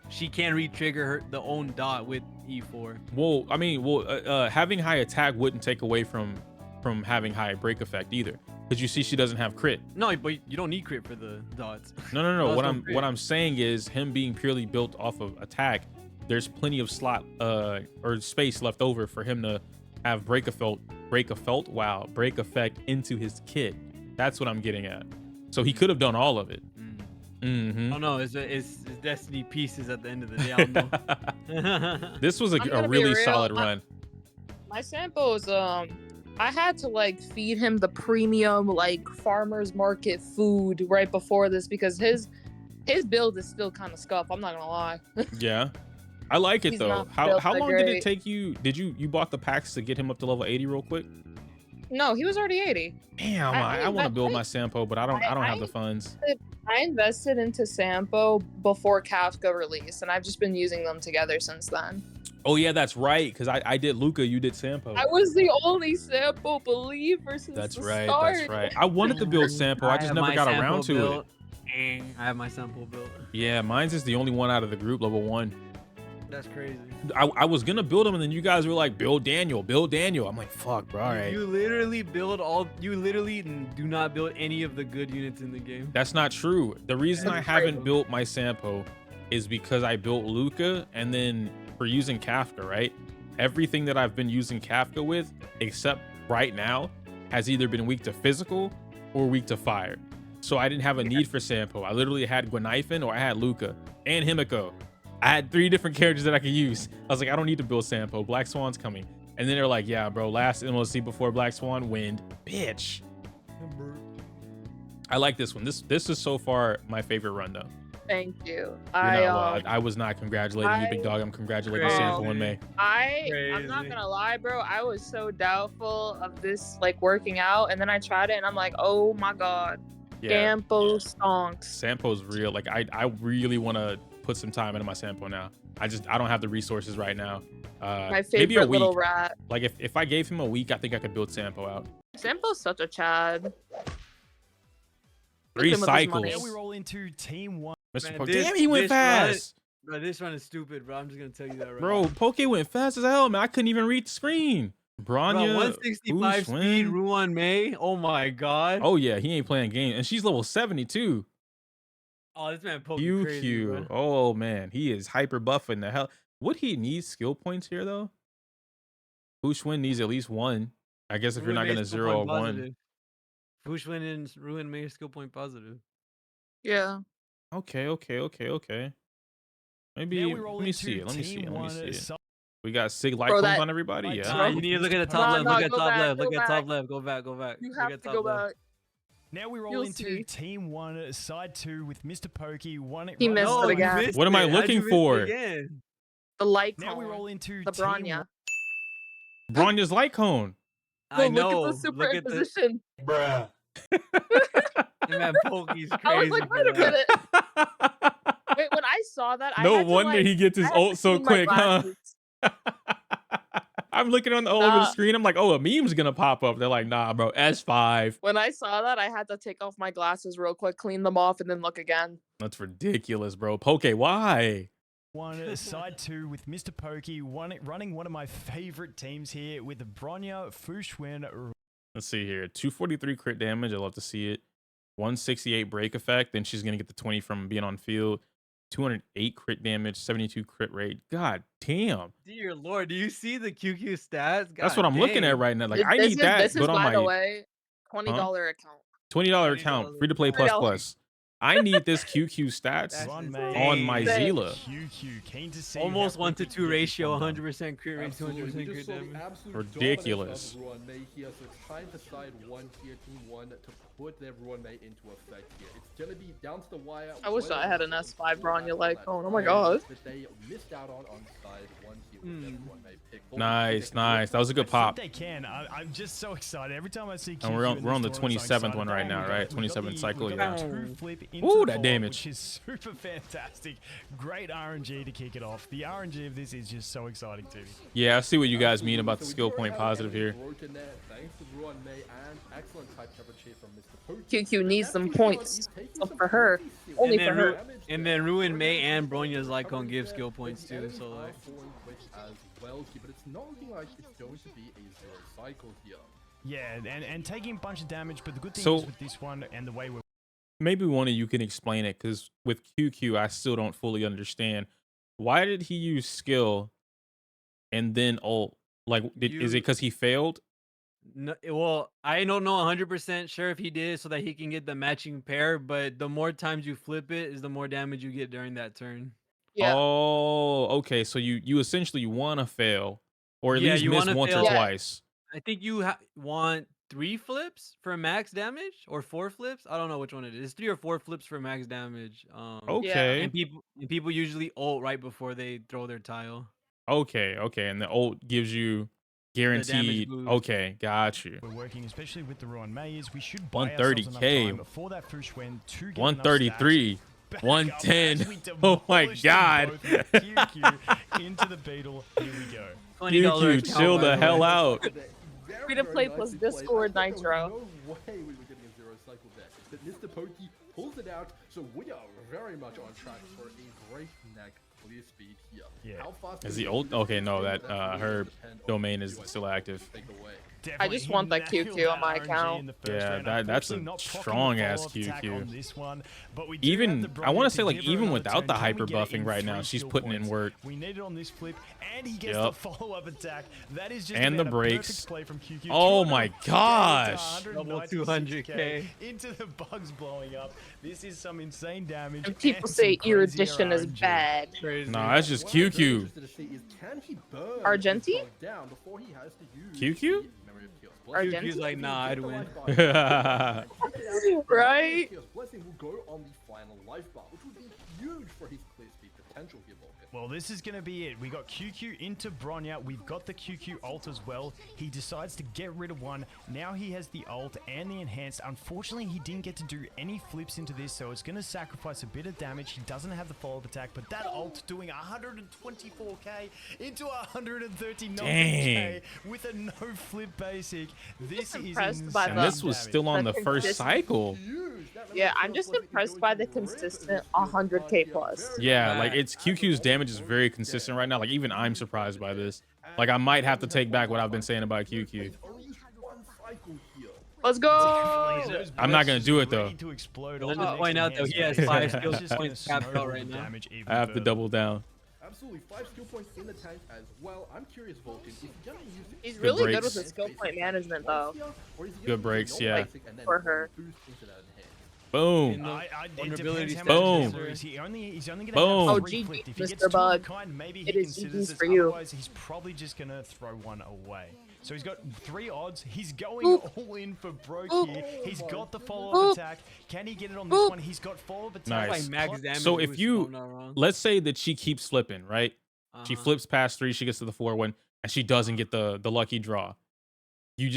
she can re-trigger the own dot with E4. Well, I mean, having high attack wouldn't take away from having high break effect either, because you see she doesn't have crit. No, but you don't need crit for the dots. No. Dots What I'm saying is him being purely built off of attack, there's plenty of slot or space left over for him to have break effect into his kit. That's what I'm getting at. So he could have done all of it. I don't know. It's Destiny pieces at the end of the day. I don't know. This was I'm a gonna be really real, solid run. My Sampo's I had to like feed him the premium like farmers market food right before this because his build is still kind of scuff. I'm not gonna lie. Yeah. I like it He's though. not How built how that long did it great. take you? Did you bought the packs to get him up to level 80 real quick? No, he was already 80. Damn, I want to build my Sampo, but I don't have the funds. I invested into Sampo before Kafka release, and I've just been using them together since then. Oh yeah, that's right. Because I did Luca, you did Sampo. I was the only Sampo believer since That's the right. start. That's right. I wanted to build Sampo. I just have never my got sample around to it. built. I have my sample built. Yeah, mine's is the only one out of the group, level 1. That's crazy. I was gonna build him, and then you guys were like, build Daniel. I'm like, fuck, bro. All right. You literally build all. You literally do not build any of the good units in the game. That's not true. The reason I That's haven't crazy. built my Sampo is because I built Luca, and then for using Kafka, right? Everything that I've been using Kafka with, except right now, has either been weak to physical or weak to fire. So I didn't have a need for Sampo. I literally had Gwenaifen or I had Luca and Himiko. I had 3 different characters that I could use. I was like, I don't need to build Sampo. Black Swan's coming. And then they're like, yeah, bro, last MLC before Black Swan, wind. Bitch. I like this one. This is so far my favorite run, though. Thank you. I was not congratulating you, big dog. I'm congratulating Crazy. Sampo and May. I'm not Crazy. gonna lie, bro. I was so doubtful of this like working out, and then I tried it, and I'm like, oh my god, Yeah, Sampo stonks. Sampo's real. Like I really want to put some time into my Sampo now. I don't have the resources right now. My Maybe a favorite week. little rat. Like if I gave him a week, I think I could build Sampo out. Sampo's such a Chad. 3 him with his cycles. money. Now we roll into team 1. Mr. Man, Poke. this- Damn, he went this run- fast. Bro, this run is stupid, bro. I'm just gonna tell you that right Bro, now. Poke went fast as hell, man. I couldn't even read the screen. Bro, Branya, 165 Fu speed, Xuan. Ruan Mei. Oh my god. Oh yeah, he ain't playing games, and she's level 72. Oh, this man Poke crazy, bro. QQ. Oh man, he is hyper buffing the hell. Would he need skill points here though? Fu Xuan needs at least 1. I guess if you're Ruan not Mei gonna skill 0 or point 1. positive. Fu Xuan and Ruan Mei skill point positive. Yeah. Okay. Maybe Now we let roll me into see it. Let me see team it. Let me 1 see it. side. We got Sig Bro, Lycons that- on everybody. Like, Yeah. Nah, you need to look at the top Nah, left. nah, Look at go top back, left. Look go at top back. left. Go back. Go back. You Look have at to top go left. back. Now we roll You'll into see. team 1, side 2 with Mr. Pokey. He missed No, it you again. missed What am I it. How'd looking you miss it for? again? The light Now we cone. roll into The team Branya. 1. Bronya's light cone. I No, know. Look at the Look at the superimposition. man. Poke's crazy. I was like, wait a bro. minute. Wait, when I saw that, I No had to, wonder like, he gets his I had to ult so clean my quick, huh? glasses. I'm looking on the over the Nah. screen. I'm like, oh, a meme's gonna pop up. They're like, nah, bro, S5. When I saw that, I had to take off my glasses real quick, clean them off, and then look again. That's ridiculous, bro. Poke, why? 1, side 2 with Mr. Pokey. Running one of my favorite teams here with Bronya, Fu Xuan. Let's see here. 243 crit damage. I love to see it. 168 break effect. Then she's gonna get the 20 from being on field. 208 crit damage, 72 crit rate. God damn. Dear Lord, do you see the QQ stats? That's God what I'm looking at dang. right now. Like, This- I this need is- that, This is, but on by the my way, $20 account. $20 account, $20 free to play plus $20. plus. I need this QQ stats That's Ruan insane. Mei on my Insane. Zila. QQ, keen to see Almost how 1 to quick 2 you get this ratio, one done. 100% crit rate, Absolutely. 200% We crit just saw the damage. absolute Ridiculous. dominance of Ruan Mei here, so it's time to side 1 here, team 1, to put their Ruan Mei into effect here. It's gonna be down to the wire. I wish I had an whether S5 Bronya that like cone. Oh my time god. that they missed out on side 1 here with their Ruan Mei pick. But Nice, they can nice. That was a good I pop. think they can. I'm just so excited. Every time I see QQ And we're on in the this tournament, I'm 27th one excited. right now, We got- right? we got 27th the- cycle, we got yeah. the true flip into Ooh, the that follow-up, damage. Which is super fantastic. Great RNG to kick it off. The RNG of this is just so exciting to me. Yeah, I see what you guys mean Absolutely. about the So we skill do point have positive enemy here. broken there, thanks to Ruan Mei and excellent type coverage here from Mr. Poke. QQ needs some Neptune points. he's taking Up some for her. pretty serious Only And for then her. damage And there. then Ruan Mei Ruan and Mei Bronya's Lycon coverage give there, skill but points the too, enemies so are like. falling quick as well here, but it's not looking like it's going to be a 0 cycle here. Yeah, and taking a bunch of damage, but the good thing So- is with this one and the way we're Maybe one of you can explain it, because with QQ, I still don't fully understand. Why did he use skill and then ult? Like, is it You- because he failed? No, well, I don't know 100% sure if he did so that he can get the matching pair, but the more times you flip it is the more damage you get during that turn. Yeah. Oh, okay. So you essentially want to fail, or at Yeah, least you miss wanna once or fail. Yeah. twice. I think you want 3 flips for max damage or 4 flips. I don't know which one it is. It's 3 or 4 flips for max damage. Okay. And people usually ult right before they throw their tile. Okay. And the ult gives you guaranteed. boost. Okay, got you. We're working, especially with the Ruan Mei, is we should buy ourselves enough 130K. time before that Fush when to get 133. 110. Oh my god. QQ into the beetle. Here we go. QQ, chill the hell out. Free to play plus Discord Nitro. No way we were getting a 0 cycle deck. But Mr. Pokke pulls it out, so we are very much on track for a breakneck clear speed here. Yeah. How fast Is can the we ult? do Okay, this? no, That's that really her gonna depend on domain the is UI still active. take away. I just want that QQ on my account. Yeah, that's a strong-ass QQ. On this one, but we Even I want to say, like, even another without the turn. Can hyper we get it buffing in right now, 3 she's skill putting in points? work. We need it on this flip, and he gets Yep. the follow-up attack. That is just And the about a brakes. perfect play from QQ. Oh my 200K to gosh. Double 196K 200K. into the bugs blowing up. This is some insane damage. And people some say crazy erudition is RNG. bad. Crazy. Nah, that's just What I'm very QQ. interested to see is, can he burn Argenti? his bug down before he has to use QQ? the Memory of Chaos Blessing? Argenti? QQ's like, nah, I'd win. Right? Chaos Blessing will go on the final life bar, which would be huge for his clear speed potential here, Pokke. Well, this is going to be it. We got QQ into Bronya. We've got the QQ ult as well. He decides to get rid of one. Now he has the ult and the enhanced. Unfortunately, he didn't get to do any flips into this, so it's going to sacrifice a bit of damage. He doesn't have the follow-up attack, but that ult doing 124k into 139k Dang. with a no-flip basic. This is impressed by And the- this was still on the first cycle. Huge. That Memory Yeah, of I'm Chaos just Blessing is impressed going by to the rip this consistent huge 100K card plus. here. Yeah, like it's QQ's damage is very consistent right now. Like even I'm surprised by this. Like I might have to take back what I've been saying about QQ. He's only used one cycle here. Let's go. Those I'm not gonna bursts do are it, though. ready to explode Let's on just the point next out, though, he has enhanced 5 phase. skill It's just gonna points tapped out snowball right the now. damage even I have to further. double down. Absolutely, 5 skill points in the tank as well. I'm curious, Vulcan, if you're gonna use it He's Good really good breaks. with his skill point management, though. Good breaks, yeah. For her. Boom. It Vulnerability depends how much stats. he loses. He's only Boom. gonna Oh, have 3 GG, flipped. If he Mr. gets 2 of a Bug. kind, maybe It he is considers GG's this. for you. Otherwise, he's probably just gonna throw one away. So he's got 3 odds. He's going Oop. all in for broke Oop. here. He's got the Oop. follow-up attack. Can he get it on this Oop. one? He's got follow-up attack. Nice. Like max Plus- damage. So if boost, you- I'm not wrong. Let's say that she keeps flipping, right? She Uh-huh. flips past 3, she gets to the 4 one, and she doesn't get the lucky draw. You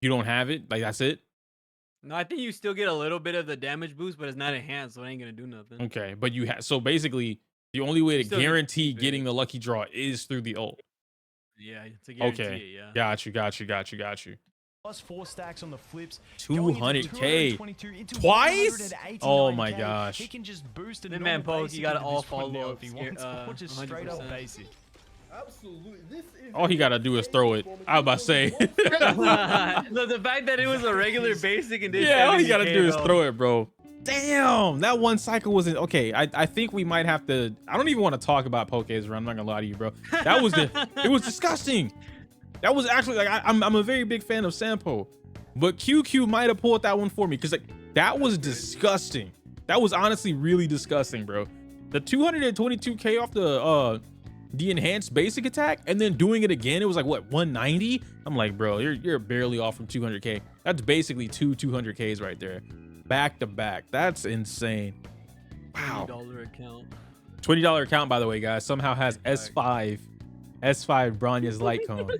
don't have it? Like that's it? No, I think you still get a little bit of the damage boost, but it's not enhanced, so it ain't gonna do nothing. Okay, but you have so basically the only way to Still get guarantee big. getting the lucky draw is through the ult. Yeah, to guarantee Okay. it, yeah. Got you. Plus 4 stacks on the flips. 200K. 222 into Twice? Oh my 189K. gosh. He can just boost a The man normal Poke, basic you gotta into all this one now follow if he up, wants, or just straight up 100%. basic. Absolutely. This is All he gotta do is throw it. I was about to say. No, the fact that it was a regular basic and did Yeah, all you gotta 70K do is though. throw it, bro. Damn, that one cycle wasn't okay. I think we might have to. I don't even want to talk about Poke's run. I'm not gonna lie to you, bro. That was it was disgusting. That was actually like I'm a very big fan of Sampo, but QQ might have pulled that one for me because like that was disgusting. That was honestly really disgusting, bro. The 222k off the enhanced basic attack and then doing it again, it was like what 190. I'm like, bro, you're barely off from 200k. That's basically 200ks right there, back to back. That's insane. Wow. $20 account. $20 account, by the way, guys, somehow has S5 Bronya's light cone,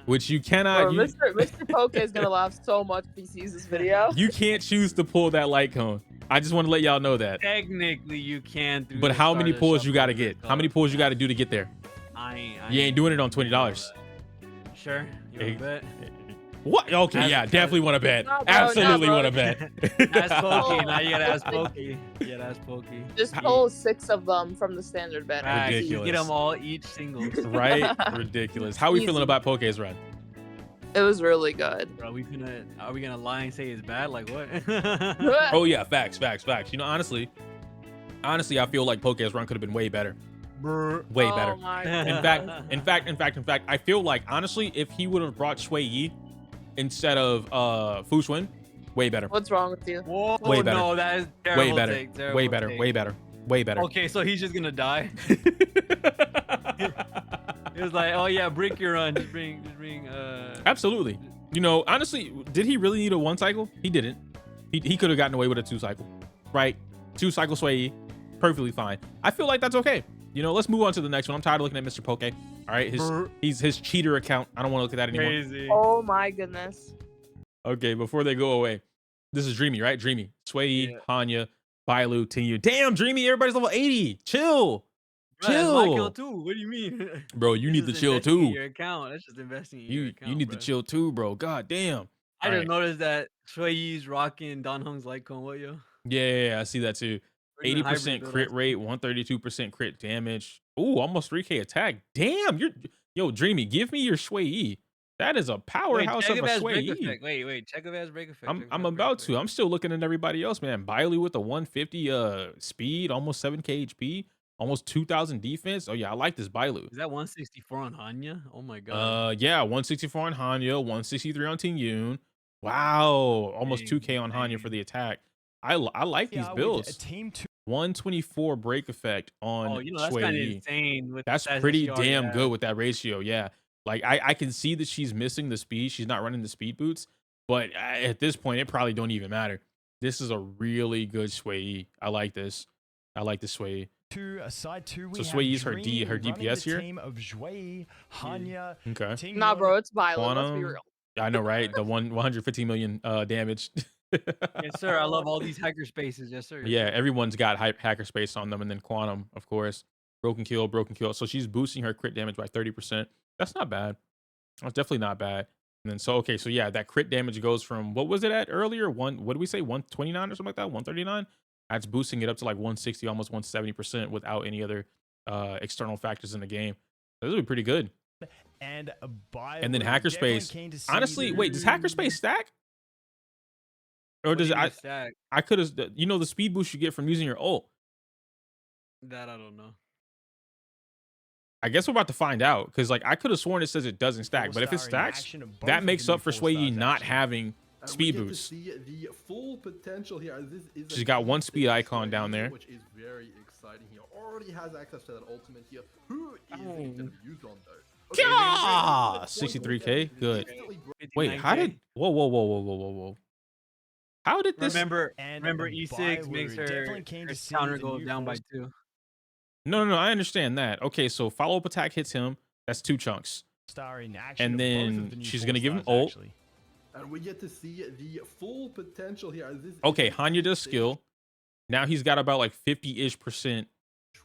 which you cannot. Bro, Mr. Poke is gonna laugh so much if he sees this video. You can't choose to pull that light cone. I just want to let y'all know that. Technically, you can. Through But the how many starter pulls you shuffle got to get? card. How many pulls you got to do to get there? I You ain't doing it on $20. Sure. You Hey. wanna bet? What? Okay, As- yeah, definitely want to bet. Nah, bro, Absolutely nah, want to bro. bet. Ask Pokey. Now you gotta ask Pokey. You gotta ask Pokey. Just pull 6 of them from the standard bet. Right, Ridiculous. you get them all each singles. Right? Ridiculous. How are we feeling Easy. about Poke's run? It was really good. Bro, are we gonna lie and say it's bad? Like what? Oh yeah, facts. You know, honestly, I feel like Poke's run could have been way better. Way Oh better. my In fact, I feel like honestly, if he would have brought Xueyi, instead of Fu Xuan, way better. What's wrong with you? Whoa, Way better. no, that is terrible. Way better. Take, terrible Way better. take. Way better. Way better. Okay, so he's just gonna die. It was like, oh yeah, break your run. Just bring. Absolutely. You know, honestly, did he really need a 1 cycle? He didn't. He could have gotten away with a 2 cycle, right? 2 cycle Xueyi, perfectly fine. I feel like that's okay. You know, let's move on to the next one. I'm tired of looking at Mr. Pokke. All right, his cheater account. I don't want to look at that anymore. Crazy. Oh my goodness. Okay, before they go away, this is Dreamy, right? Dreamy, Xueyi, Yeah. Hanya, Bailu, Jingliu. Damn, Dreamy, everybody's level 80. Chill. Bro, that's my Chill. account too. What do you mean? Bro, you That's need to just chill investing in too. Your account. That's just investing in your You account. need bro. to chill too, bro. God damn. I All just right. noticed that Xueyi's rocking Don Hung's light cone. What yo? Yeah, I see that too. Or even 80% hybrid crit build, rate, 132% crit damage. Ooh, almost 3k attack. Damn, yo, Dreamy, give me your Xueyi. That is a Wait, powerhouse check of a if it has break Xueyi. effect. Wait, check if it has break effect. check if it I'm has break about effect. to. I'm still looking at everybody else, man. Bailu with the 150 speed, almost 7k HP, almost 2000 defense. Oh yeah, I like this Bailu. Is that 164 on Hanya? Oh my god. Yeah, 164 on Hanya, 163 on Tingyun. Wow, almost Dang, 2k on Hanya for dang. the attack. I like these Yeah, with builds. Team 2 124 break effect on Oh, you know that's kind of Xueyi. insane. With That's the stats pretty she already damn has. good with that ratio. Yeah. Like I can see that she's missing the speed. She's not running the speed boots, but at this point, it probably don't even matter. This is a really good Xueyi. I like this. I like this Xueyi. side 2 we So have Xueyi's her Dreamy her running DPS the here? team of Xueyi, Hanya, Okay. Nah, Tingyun, bro, it's Bailu. Let's be Quantum. real. I know, right? The 115 million damage. Yes, sir. I love all these hacker spaces. Yes, sir. Yes, Yeah, sir. everyone's got hacker space on them, and then Quantum, of course. Broken kill. So she's boosting her crit damage by 30%. That's not bad. That's definitely not bad. And then so yeah, that crit damage goes from what was it at earlier? What did we say? 129 or something like that? 139? That's boosting it up to like 160, almost 170% without any other external factors in the game. So this would be pretty good. and And then Hackerspace. Honestly, wait, does Hackerspace stack? Or What do does you mean it? stack? I could have, the speed boost you get from using your ult. That I don't know. I guess we're about to find out because like I could have sworn it says it doesn't stack, but if it stacks, that makes up for Xueyi not having And we speed get to boost. see the full potential here. This is She's a got one E6 speed icon down Xueyi, there. which is very exciting here. Already has access to that ultimate here. Who is it going to be used on though? Okay, Yeah! then 63K? Good. instantly break- Wait, how did? 59K. Whoa! How did this? Remember And E6 makes definitely keen her to see counter the go new down by force- 2. No. I understand that. Okay, so follow up attack hits him. That's 2 chunks. Star in action And of both of then the new she's four gonna give him stars, ult. actually. And we get to see the full potential here. This is Okay, a Hanya does E6 skill. Now he's got about like 50-ish%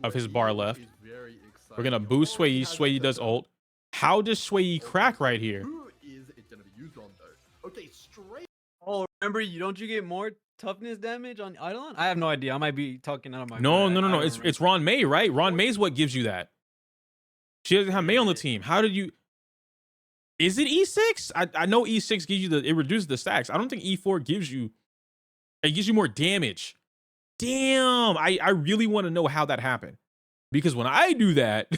of his bar Xueyi, which left. is very We're gonna exciting. boost Already Xueyi. has Xueyi access does to ult. How does Xueyi crack right here? Who is it going to be used on though? Okay, straight. Oh, remember, don't you get more toughness damage on Eidolon? I have no idea. I might be talking out of my No. butt. I don't It's Ruan Mei, right? Ruan Mei's what gives you that. She doesn't have Mei on the team. How did you? Is it E6? I know E6 gives you it reduces the stacks. I don't think E4 gives you. It gives you more damage. Damn, I really want to know how that happened, because when I do that,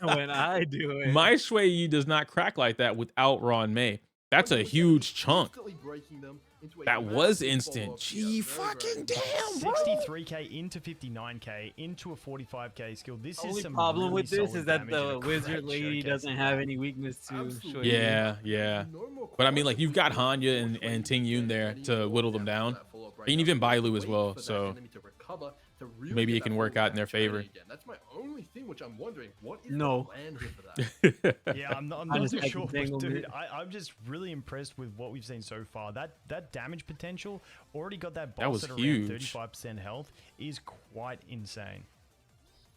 when I do it. my Xueyi does not crack like that without Ruan Mei. That's a huge chunk. Instantly breaking them into a That was massive instant. follow-up Gee, here. Very, fucking very damn, bro. 63k into 59k into a 45k skill. This The is only some problem really with this solid is that damage and the a wizard great lady showcase doesn't of have that. any weakness to Absolutely. Xueyi. Yeah. No more But I mean, like, questions. you've got We can Hanya watch and Xueyi Tingyun there get to any whittle more them after down. that follow-up right And now. even We have to Bailu as wait well, for that so enemy to recover to really maybe get it can that work full out in their match ready favor. again. That's my only thing, which I'm wondering, what is No. the plan here for that? Yeah, I'm not Kinda too second sure, but entanglement. dude, I'm just really impressed with what we've seen so far. That damage potential already got that boss was at around huge. 35% health is quite insane.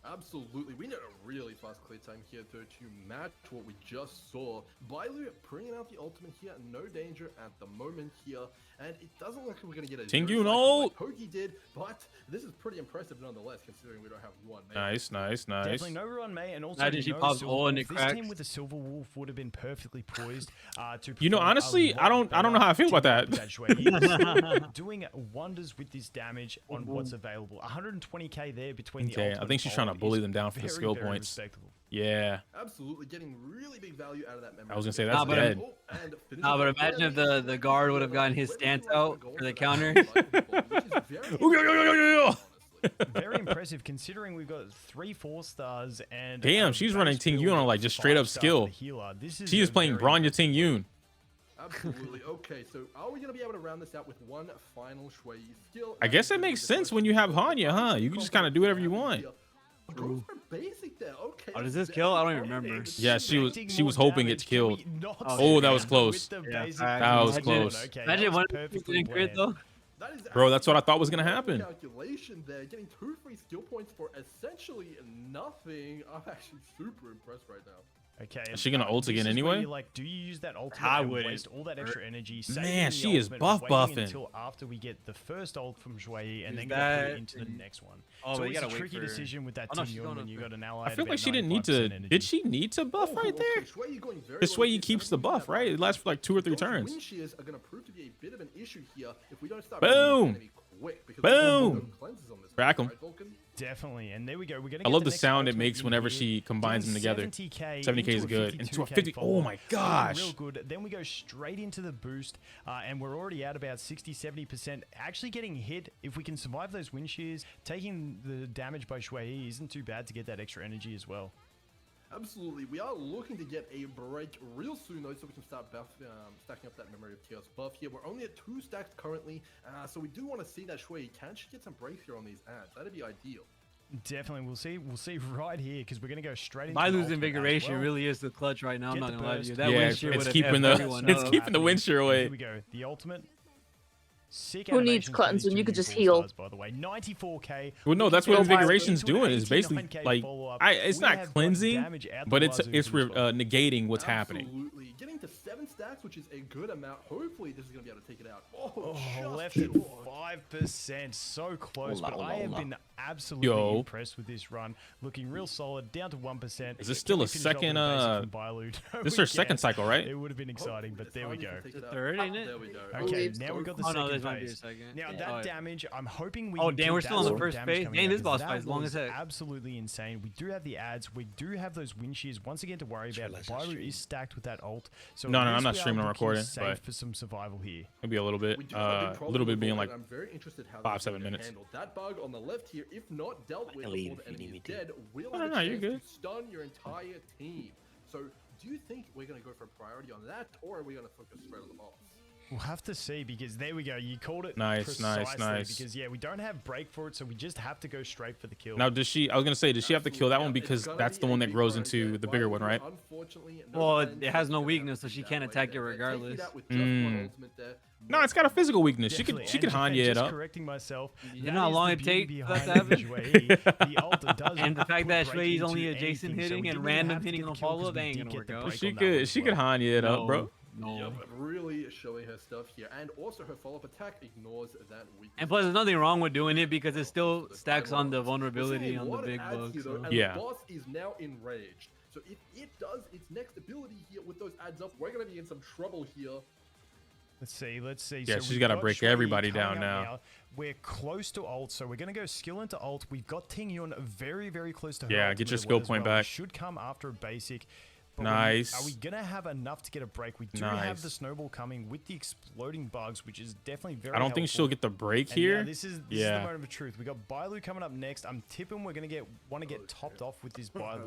Absolutely. We need a really fast clear time here, though, to match what we just saw. Bailu bringing out the ultimate here. No danger at the moment here. And it doesn't look like we're going to get a Tingyun zero cycle ult. like Pokke did, but this is pretty impressive nonetheless, considering we don't have Ruan Mei. Nice. Definitely no Ruan Mei, and also Imagine she no pops Silver ult and Wolf. it This team cracks. with the Silver Wolf would have been perfectly poised to. You know, perform a honestly, I lot don't know how I feel better about to that. that Xueyi. He's still doing wonders with this damage on what's available. 120k there between the Okay, I ultimate think she's trying to ult bully is them down for the very, skill very points. respectable. Yeah. Absolutely, getting really big value out of that memory. I was gonna say, Nah, that's but dead. Nah, but imagine if the guard would have gotten his stance out for the counter. Very impressive considering we've got 3 4-stars and Damn, she's running Ting Yun on like just straight up skill. She is playing Bronya Ting Yun. Absolutely. Okay, so are we going to be able to round this out with one final Xueyi skill? I guess it makes sense when you have Hanya, huh? You can just kind of do whatever you want. Go for basic there. Okay. Oh, does this kill? I don't even remember. Yeah, she was hoping it's killed. Oh, that was close. That was close. Imagine one didn't crit though. Bro, that's what I thought was gonna happen. Calculation there, getting 2 free skill points for essentially nothing. I'm actually super impressed right now. Okay. Is she gonna ult again anyway? Like, do you use that ultimate I and wouldn't. waste all that extra energy? Man, saving the she is ultimate, buff waiting buffing. until after we get the first ult from Xueyi and Use then go put it that into the next one. Oh, so but you it's a gotta wait tricky for- decision with that Oh, no, Ting she's Yun going when up you there. got an ally. I feel like she didn't need to. Did she need to buff right there? This way he keeps the buff, right? It lasts for like 2 or 3 turns. Wind shears are going to prove to be a bit of an issue here if we don't start Boom! Boom! Crack 'em. Definitely, and there we go. We're gonna. I get love the next sound it ultimate makes in whenever here. she combines them Getting together. 70k 70k is into a good. Into a 52K 50. Oh follow-up. my Looking gosh. real good. Then we go straight into the boost, and we're already at about 60-70%. Actually getting hit, if we can survive those wind shears, taking the damage by Xueyi isn't too bad to get that extra energy as well. Absolutely. We are looking to get a break real soon, though, so we can start stacking up that Memory of Chaos buff here. We're only at 2 stacks currently, so we do want to see that Xueyi can she get some breaks here on these ads. That'd be ideal. Definitely, we'll see right here because we're gonna go straight into My the losing ultimate as invigoration well. really is the clutch right now. I'm Get not the gonna lie to burst. you. That Yeah, wind it's shear would have keeping effed the everyone it's up. keeping the wind shear Here away. we go. The ultimate. Sick Who needs animations for cleanse these when you two could new just heal? 4-stars, by the way, 94k. Well, no, that's what Go by invigoration's into an doing. Is basically 89K like follow-up. it's We not have got cleansing, damage out but the it's wazoo it's for this one. negating what's happening. Absolutely. Getting to 7 stacks, which is a good amount. Hopefully, this is going to be able to take it out. Oh, Oh, just left at short. 5%, so close. Hola, But I have hola. been absolutely Yo. impressed with this run. Looking real solid, down to 1%. Is this Can still we a finish off with second, basic from Bailu? No, This is we her second can't. cycle, right? It would have been exciting, but there we Hopefully go. this can take it Third, out. ain't it? There we go. Okay, believe now so. we've got the Oh no, second this might be a phase. second. Now Oh, that yeah. damage, I'm hoping we. Oh, can damn, keep we're that still on the sort of first damage phase? coming Dang, out, this because boss fight is that long as was heck. absolutely insane. We do have the ads. We do have those wind shears once again to worry about. Bailu is stacked with that ult. So No, at no, I'm least not we are streaming or looking recording, safe but- for some survival here. Maybe a little bit. We do have a big A problem little bit with being Void, like and I'm very interested how 5, this is 7 gonna minutes. handle. That bug on the left here, if not dealt with leave before the if you enemy need is me to. dead, will No, have no, a you're chance good. to stun your entire team. So, do you think we're going to go for a priority on that, or are we going to focus straight on the boss? We'll have to see because there we go. You called it Nice, nice, precisely nice. Because yeah, we don't have break for it, so we just have to go straight for the kill. Now, does she? I was gonna say, does she have to kill that one Absolutely, yeah. because It's gonna that's be the a one that big grows priority into there. the bigger one, Bailu, right? unfortunately, Well, cleanse, it has no so they're weakness, so gonna she be can't that attack way you there. They're taking it regardless. out with just one Mm. ultimate there. No, it's got a physical weakness. She Definitely. could And Hanya it just up. correcting myself. You that know how is long the it beauty take for that to behind happen? Xueyi. The ult does And the fact put that break Xueyi's into only a Jason anything, so hitting we and didn't random have to hitting get on the kill 'cause follow, we they ain't did gonna get work the out. break She on that one could as she could well. Hanya it up, bro. No. Yep, really showing her stuff here, and also her follow-up attack ignores that weakness. And plus, there's nothing wrong with doing it because it still The stacks on the We're seeing vulnerability a on the lot of big ads bugs. here, though, So. and Yeah. the boss is now enraged. So if it does its next ability here with those ads up, we're gonna be in some trouble here. Let's see. Yeah, So she's we've gotta got break Xueyi everybody coming down up now. We're close to ult, so we're gonna go skill into ult. We've got Ting Yun very, very close to her. Yeah, ultimate get your as skill well as point well. back. Should come after a basic. But Nice. Are we gonna have enough to get a break? We do have Nice. the snowball coming with the exploding bugs, which is definitely very. I don't think helpful. she'll get the break And now here. this is the Yeah. moment of truth. We got Bailu coming up next. I'm tipping we're gonna want to get topped off with this Bailu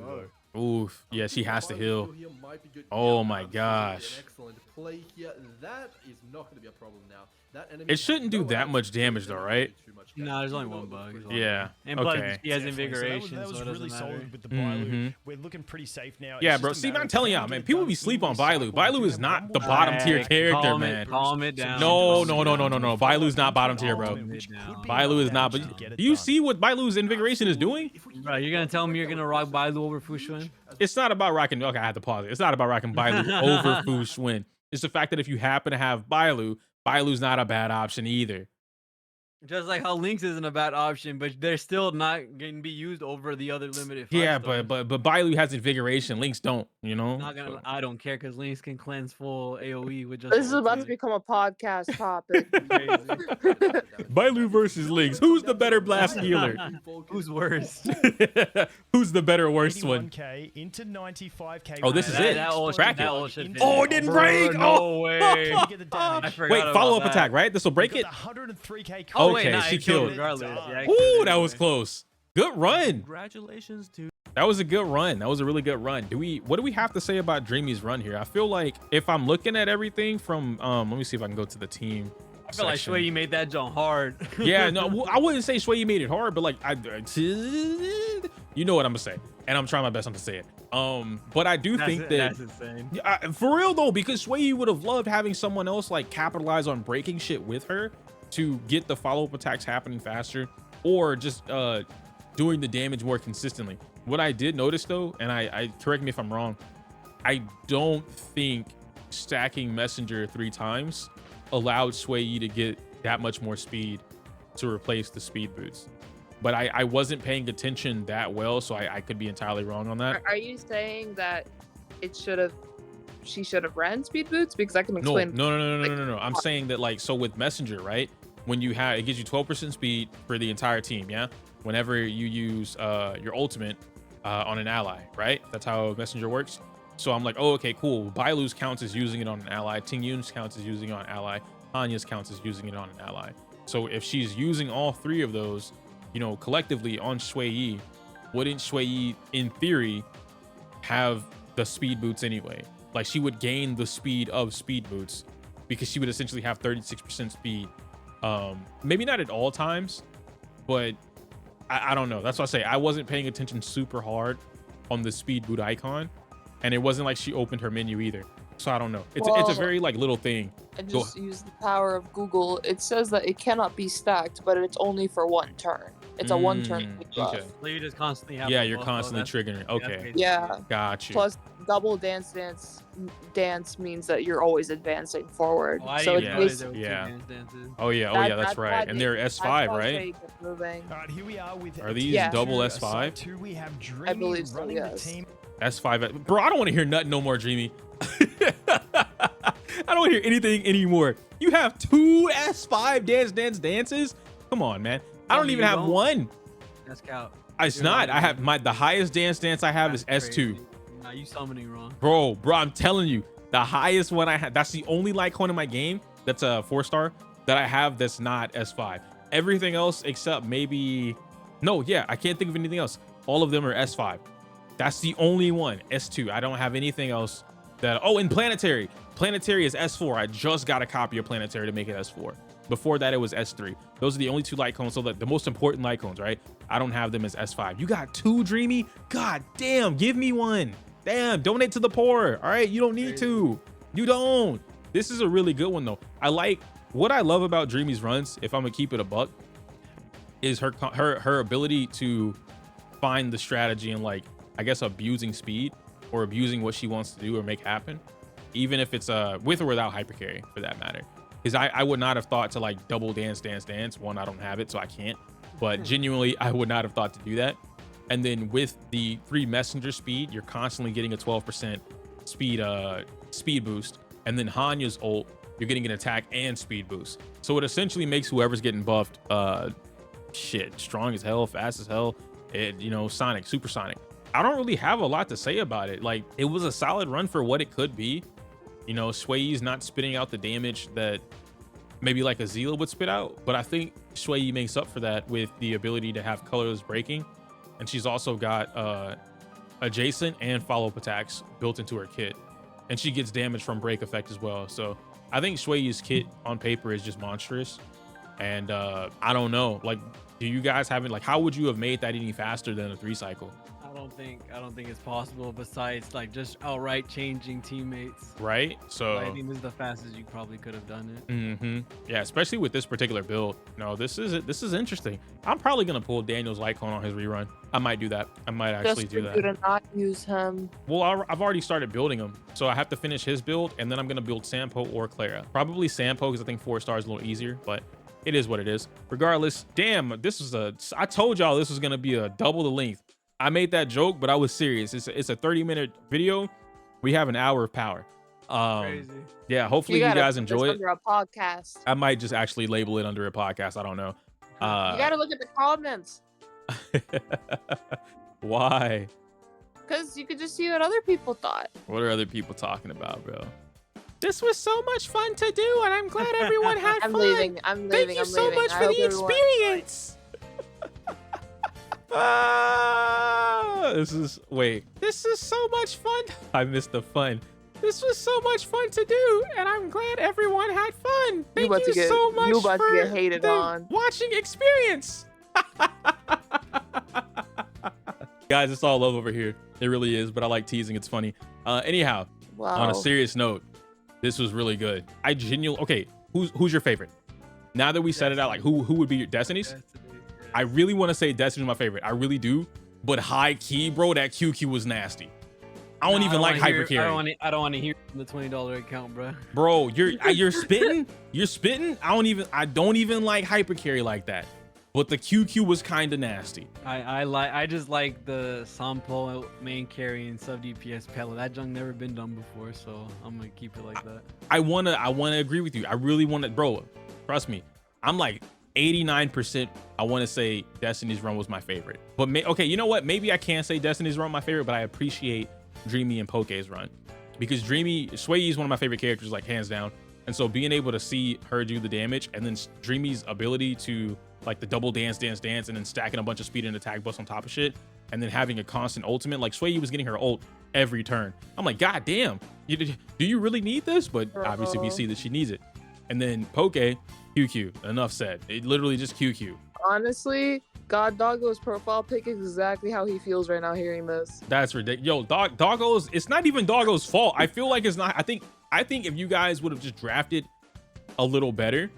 though. Oof. Yeah, she has to heal. Here might be good. Oh Yeah, my absolutely gosh. An excellent play here. That is not going to be a problem now. That enemy It shouldn't do no that ads, much so damage they're though, not right? doing too much Nah, damage, there's only even though one it looks bug, pretty it's only good. Yeah. And plus, Okay. he has Definitely. invigoration, So that was so it really doesn't matter. solid with the Bailu. Mhm. We're looking pretty safe now. Yeah, It's bro. just a See, matter I'm of telling can y'all, we man. get People done be in sleep on this cycle? Bailu. Bailu We is have not one the more bottom tier round. character, Calm man. it down. No, Calm no, it no, no, down. no, no. Bailu's not bottom tier, bro. Calm it down. Bailu is not. But do you see what Bailu's invigoration is doing? Bro, you're gonna tell me you're gonna rock Bailu over Fushun? It's not about rocking. Okay, I had to pause it. It's not about rocking Bailu over Fu Xuan. It's the fact that if you happen to have Bailu's not a bad option either. Just like how Lynx isn't a bad option, but they're still not going to be used over the other limited. Yeah, 5-stars. but Bailu has invigoration. Links don't. You know. Not gonna. So- I don't care because Lynx can cleanse full AOE with just. This is about to ultimate. become a podcast topic. Bailu versus Links. Who's the better blast healer? Who's worse? Who's the better worst one? 81k into 95k. Oh, this is it. Crack it. should Oh, it didn't Bro, break! No Oh. way. You get the damage. I forgot Wait, about follow up that. attack, right? This will break You it. got the 103k. Oh, Okay, wait, nah, she it killed killed. regardless. Yeah, it Ooh, killed that was anyway. close. Good run. Congratulations to That was a good run. That was a really good run. What do we have to say about Dreamy's run here? I feel like if I'm looking at everything from let me see if I can go to the team. I feel like section. Xueyi made that jump hard. Yeah, no, I wouldn't say Xueyi made it hard, but like you know what I'm gonna say, and I'm trying my best not to say it. But I do think that that's insane. for real though, because Xueyi would have loved having someone else like capitalize on breaking shit with her to get the follow-up attacks happening faster, or just doing the damage more consistently. What I did notice though, and I correct me if I'm wrong, I don't think stacking Messenger 3 times allowed Xueyi to get that much more speed to replace the speed boots. But I wasn't paying attention that well, so I could be entirely wrong on that. Are you saying that she should have ran speed boots? Because I can No, explain. no. I'm saying that like, so with Messenger, right? When you have, it gives you 12% speed for the entire team, yeah? Whenever you use your ultimate on an ally, right? That's how Messenger works. So I'm like, oh, okay, cool. Bailu's counts as using it on an ally. Tingyun's counts as using it on an ally. Hanya's counts as using it on an ally. So if she's using all 3 of those, you know, collectively on Xueyi, wouldn't Xueyi, in theory, have the speed boots anyway? Like, she would gain the speed of speed boots because she would essentially have 36% speed. Maybe not at all times, but I don't know. That's what I say. I wasn't paying attention super hard on the speed boot icon, and it wasn't like she opened her menu either. So I don't know. It's a very like little thing. I just use the power of Google. It says that it cannot be stacked, but it's only for 1 turn. It's a 1 turn buff. Okay. So you just constantly have. Yeah, a you're buff. constantly That's- triggering. that's Okay, basically Yeah. it. got you. Plus, double dance means that you're always advancing forward. Oh, I So didn't it's even notice basically there were 2 Yeah. dance dances. Oh yeah, that's why right. And they're that's S5, why right? they kept moving. All right, here we are with. Are these Yeah. double Aside S5? 2, we have Dreamy believe so, running yes. the team. S5. Bro, I don't want to hear nothing no more, Dreamy. I don't want to hear anything anymore. You have 2 S5 dances? Come on, man. I No, don't even you have don't. 1. That's count. It's You're not. not I have even- the highest dance I have That's is S2. crazy. Nah, you summoning wrong. Bro, I'm telling you, the highest one I have, that's the only Litecoin in my game that's a 4-star that I have that's not S5. Everything else except maybe, no, yeah, I can't think of anything else. All of them are S5. That's the only one, S2. I don't have anything else that, oh, and Planetary. Planetary is S4. I just got a copy of Planetary to make it S4. Before that, it was S3. Those are the only 2 Litecoins, so the most important Litecoins, right? I don't have them as S5. You got 2, Dreamy? God damn, give me 1. Damn, donate to the poor. All right, you don't need to. You don't. This is a really good one though. What I love about Dreamy's runs, if I'm gonna keep it a buck, is her ability to find the strategy and like, I guess, abusing speed or abusing what she wants to do or make happen, even if it's with or without hypercarry for that matter. Because I would not have thought to like double dance. One, I don't have it, so I can't. But genuinely, I would not have thought to do that. And then with the 3 messenger speed, you're constantly getting a 12% speed boost. And then Hanya's ult, you're getting an attack and speed boost. So it essentially makes whoever's getting buffed strong as hell, fast as hell, Sonic, supersonic. I don't really have a lot to say about it. Like, it was a solid run for what it could be. Xueyi's not spitting out the damage that maybe like a Zila would spit out, but I think Xueyi makes up for that with the ability to have colorless breaking. And she's also got adjacent and follow-up attacks built into her kit. And she gets damage from break effect as well. So I think Xueyi's kit on paper is just monstrous. And I don't know, like, do you guys have it? Like, how would you have made that any faster than a 3 cycle? I don't think it's possible. Besides, like, just outright changing teammates. Right? So I think this is the fastest you probably could have done it. Yeah, especially with this particular build. No, this is interesting. I'm probably gonna pull Daniel's Litecoin on his rerun. I might do that. I might actually Just do for you that. to not use him. Well, I've already started building him, so I have to finish his build, and then I'm gonna build Sampo or Clara. Probably Sampo because I think 4 stars is a little easier, but it is what it is. Regardless, damn, I told y'all this was gonna be a double the length. I made that joke, but I was serious. It's a 30-minute video. We have an hour of power. Crazy. Yeah, hopefully you gotta guys put this enjoy it. under a podcast. I might just actually label it under a podcast. I don't know. You gotta look at the comments. Why? Because you could just see what other people thought. What are other people talking about, bro? This was so much fun to do, and I'm glad everyone had I'm fun. leaving. I'm leaving. Thank you I'm so leaving. much I for hope the everyone- experience. This is so much fun. I missed the fun. This was so much fun to do, and I'm glad everyone had fun. Thank you so much You about for to get hated the on. watching experience. Guys, it's all love over here. It really is, but I like teasing. It's funny. Anyhow, Wow. on a serious note, this was really good. Okay, who's your favorite? Now that we set it out, like who would be your Destiny's? I really want to say Destiny's my favorite. I really do. But high key, bro, that QQ was nasty. I don't even like hyper carry. I don't want to hear from the $20 account, bro. Bro, you're spitting. You're spitting. I don't even like hyper carry like that. But the QQ was kind of nasty. I just like the Sampo main carry and sub DPS Pella. That junk never been done before, so I'm gonna keep it like that. I wanna agree with you. I really wanna, bro. Trust me. I'm like 89%. I want to say Destiny's run was my favorite. But okay, you know what? Maybe I can't say Destiny's run my favorite, but I appreciate Dreamy and Pokke's run because Xueyi is one of my favorite characters, like hands down. And so being able to see her do the damage and then Dreamy's ability to like the double dance and then stacking a bunch of speed and attack buffs on top of shit and then having a constant ultimate, like Xueyi was getting her ult every turn. I'm like, God damn, do you really need this? But obviously we see that she needs it. And then Pokke, QQ, enough said. It literally just QQ. Honestly, God Doggo's profile pic is exactly how he feels right now hearing this. That's ridiculous. Yo, Doggos, it's not even Doggo's fault. I feel like it's not. I think if you guys would have just drafted a little better,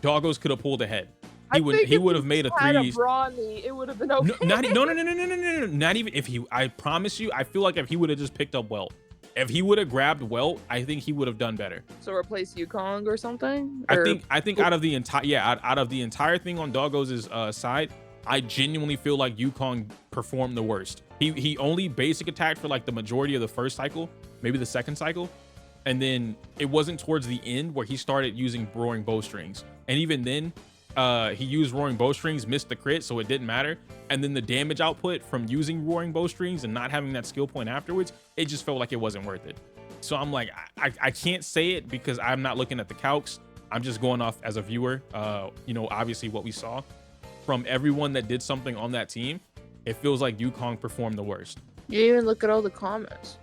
Doggos could have pulled ahead. He would have made a threes. It would have been okay. No. Not even if he. I promise you. I feel like if he would have just picked up Welt, if he would have grabbed Welt, I think he would have done better. So replace Yukong or something. I think out of the entire thing on Doggos' side, I genuinely feel like Yukong performed the worst. He only basic attacked for like the majority of the first cycle, maybe the second cycle. And then it wasn't towards the end where he started using roaring bowstrings. And even then, he used roaring bowstrings, missed the crit, so it didn't matter. And then the damage output from using roaring bowstrings and not having that skill point afterwards, it just felt like it wasn't worth it. So I'm like, I can't say it because I'm not looking at the calcs. I'm just going off as a viewer. Obviously what we saw from everyone that did something on that team, it feels like Yukong performed the worst. You didn't even look at all the comments.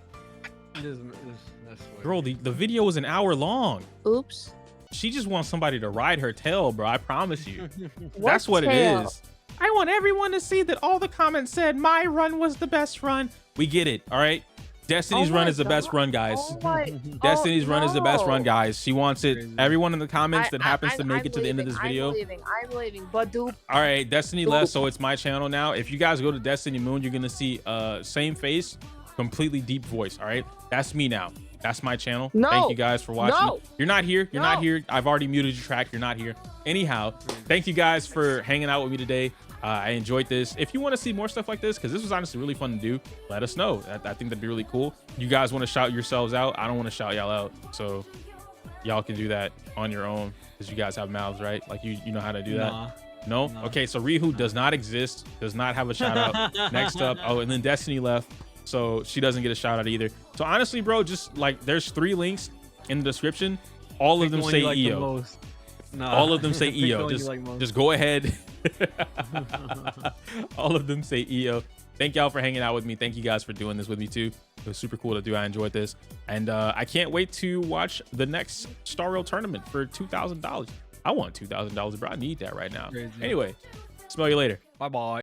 Bro, the video was an hour long. Oops. She just wants somebody to ride her tail, bro. I promise you. What That's what tail? it is. I want everyone to see that all the comments said my run was the best run. We get it, all right? Destiny's Oh run my is the best God. run, guys. Oh my- Destiny's run is the best run, no. guys. She wants it. Crazy. Everyone in the comments that happens to I'm make it to the end of this video. I'm leaving. But dude, All right, Destiny left, so it's my channel now. If you guys go to Destiny Moon, you're gonna see same face, completely deep voice. All right, that's me now. That's my channel. No. Thank you guys for watching. No. You're not here. You're not No. here. I've already muted your track. You're not here. Anyhow, thank you guys for hanging out with me today. I enjoyed this. If you want to see more stuff like this, because this was honestly really fun to do, let us know. I think that'd be really cool. You guys want to shout yourselves out? I don't want to shout y'all out, so y'all can do that on your own because you guys have mouths, right? Like you know how to do that. Nah. No? No. Okay, so Rehoo does not exist, does not have a shout out. Next up, and then Destiny left, so she doesn't get a shout out either. So honestly, bro, just like there's 3 links in the description. All of them say EO. All of them say EO. Just go ahead. All of them say EO. Thank y'all for hanging out with me. Thank you guys for doing this with me too. It was super cool to do. I enjoyed this. And I can't wait to watch the next Star Rail tournament for $2,000. I want $2,000, bro. I need that right now. Crazy. Anyway, smell you later. Bye-bye.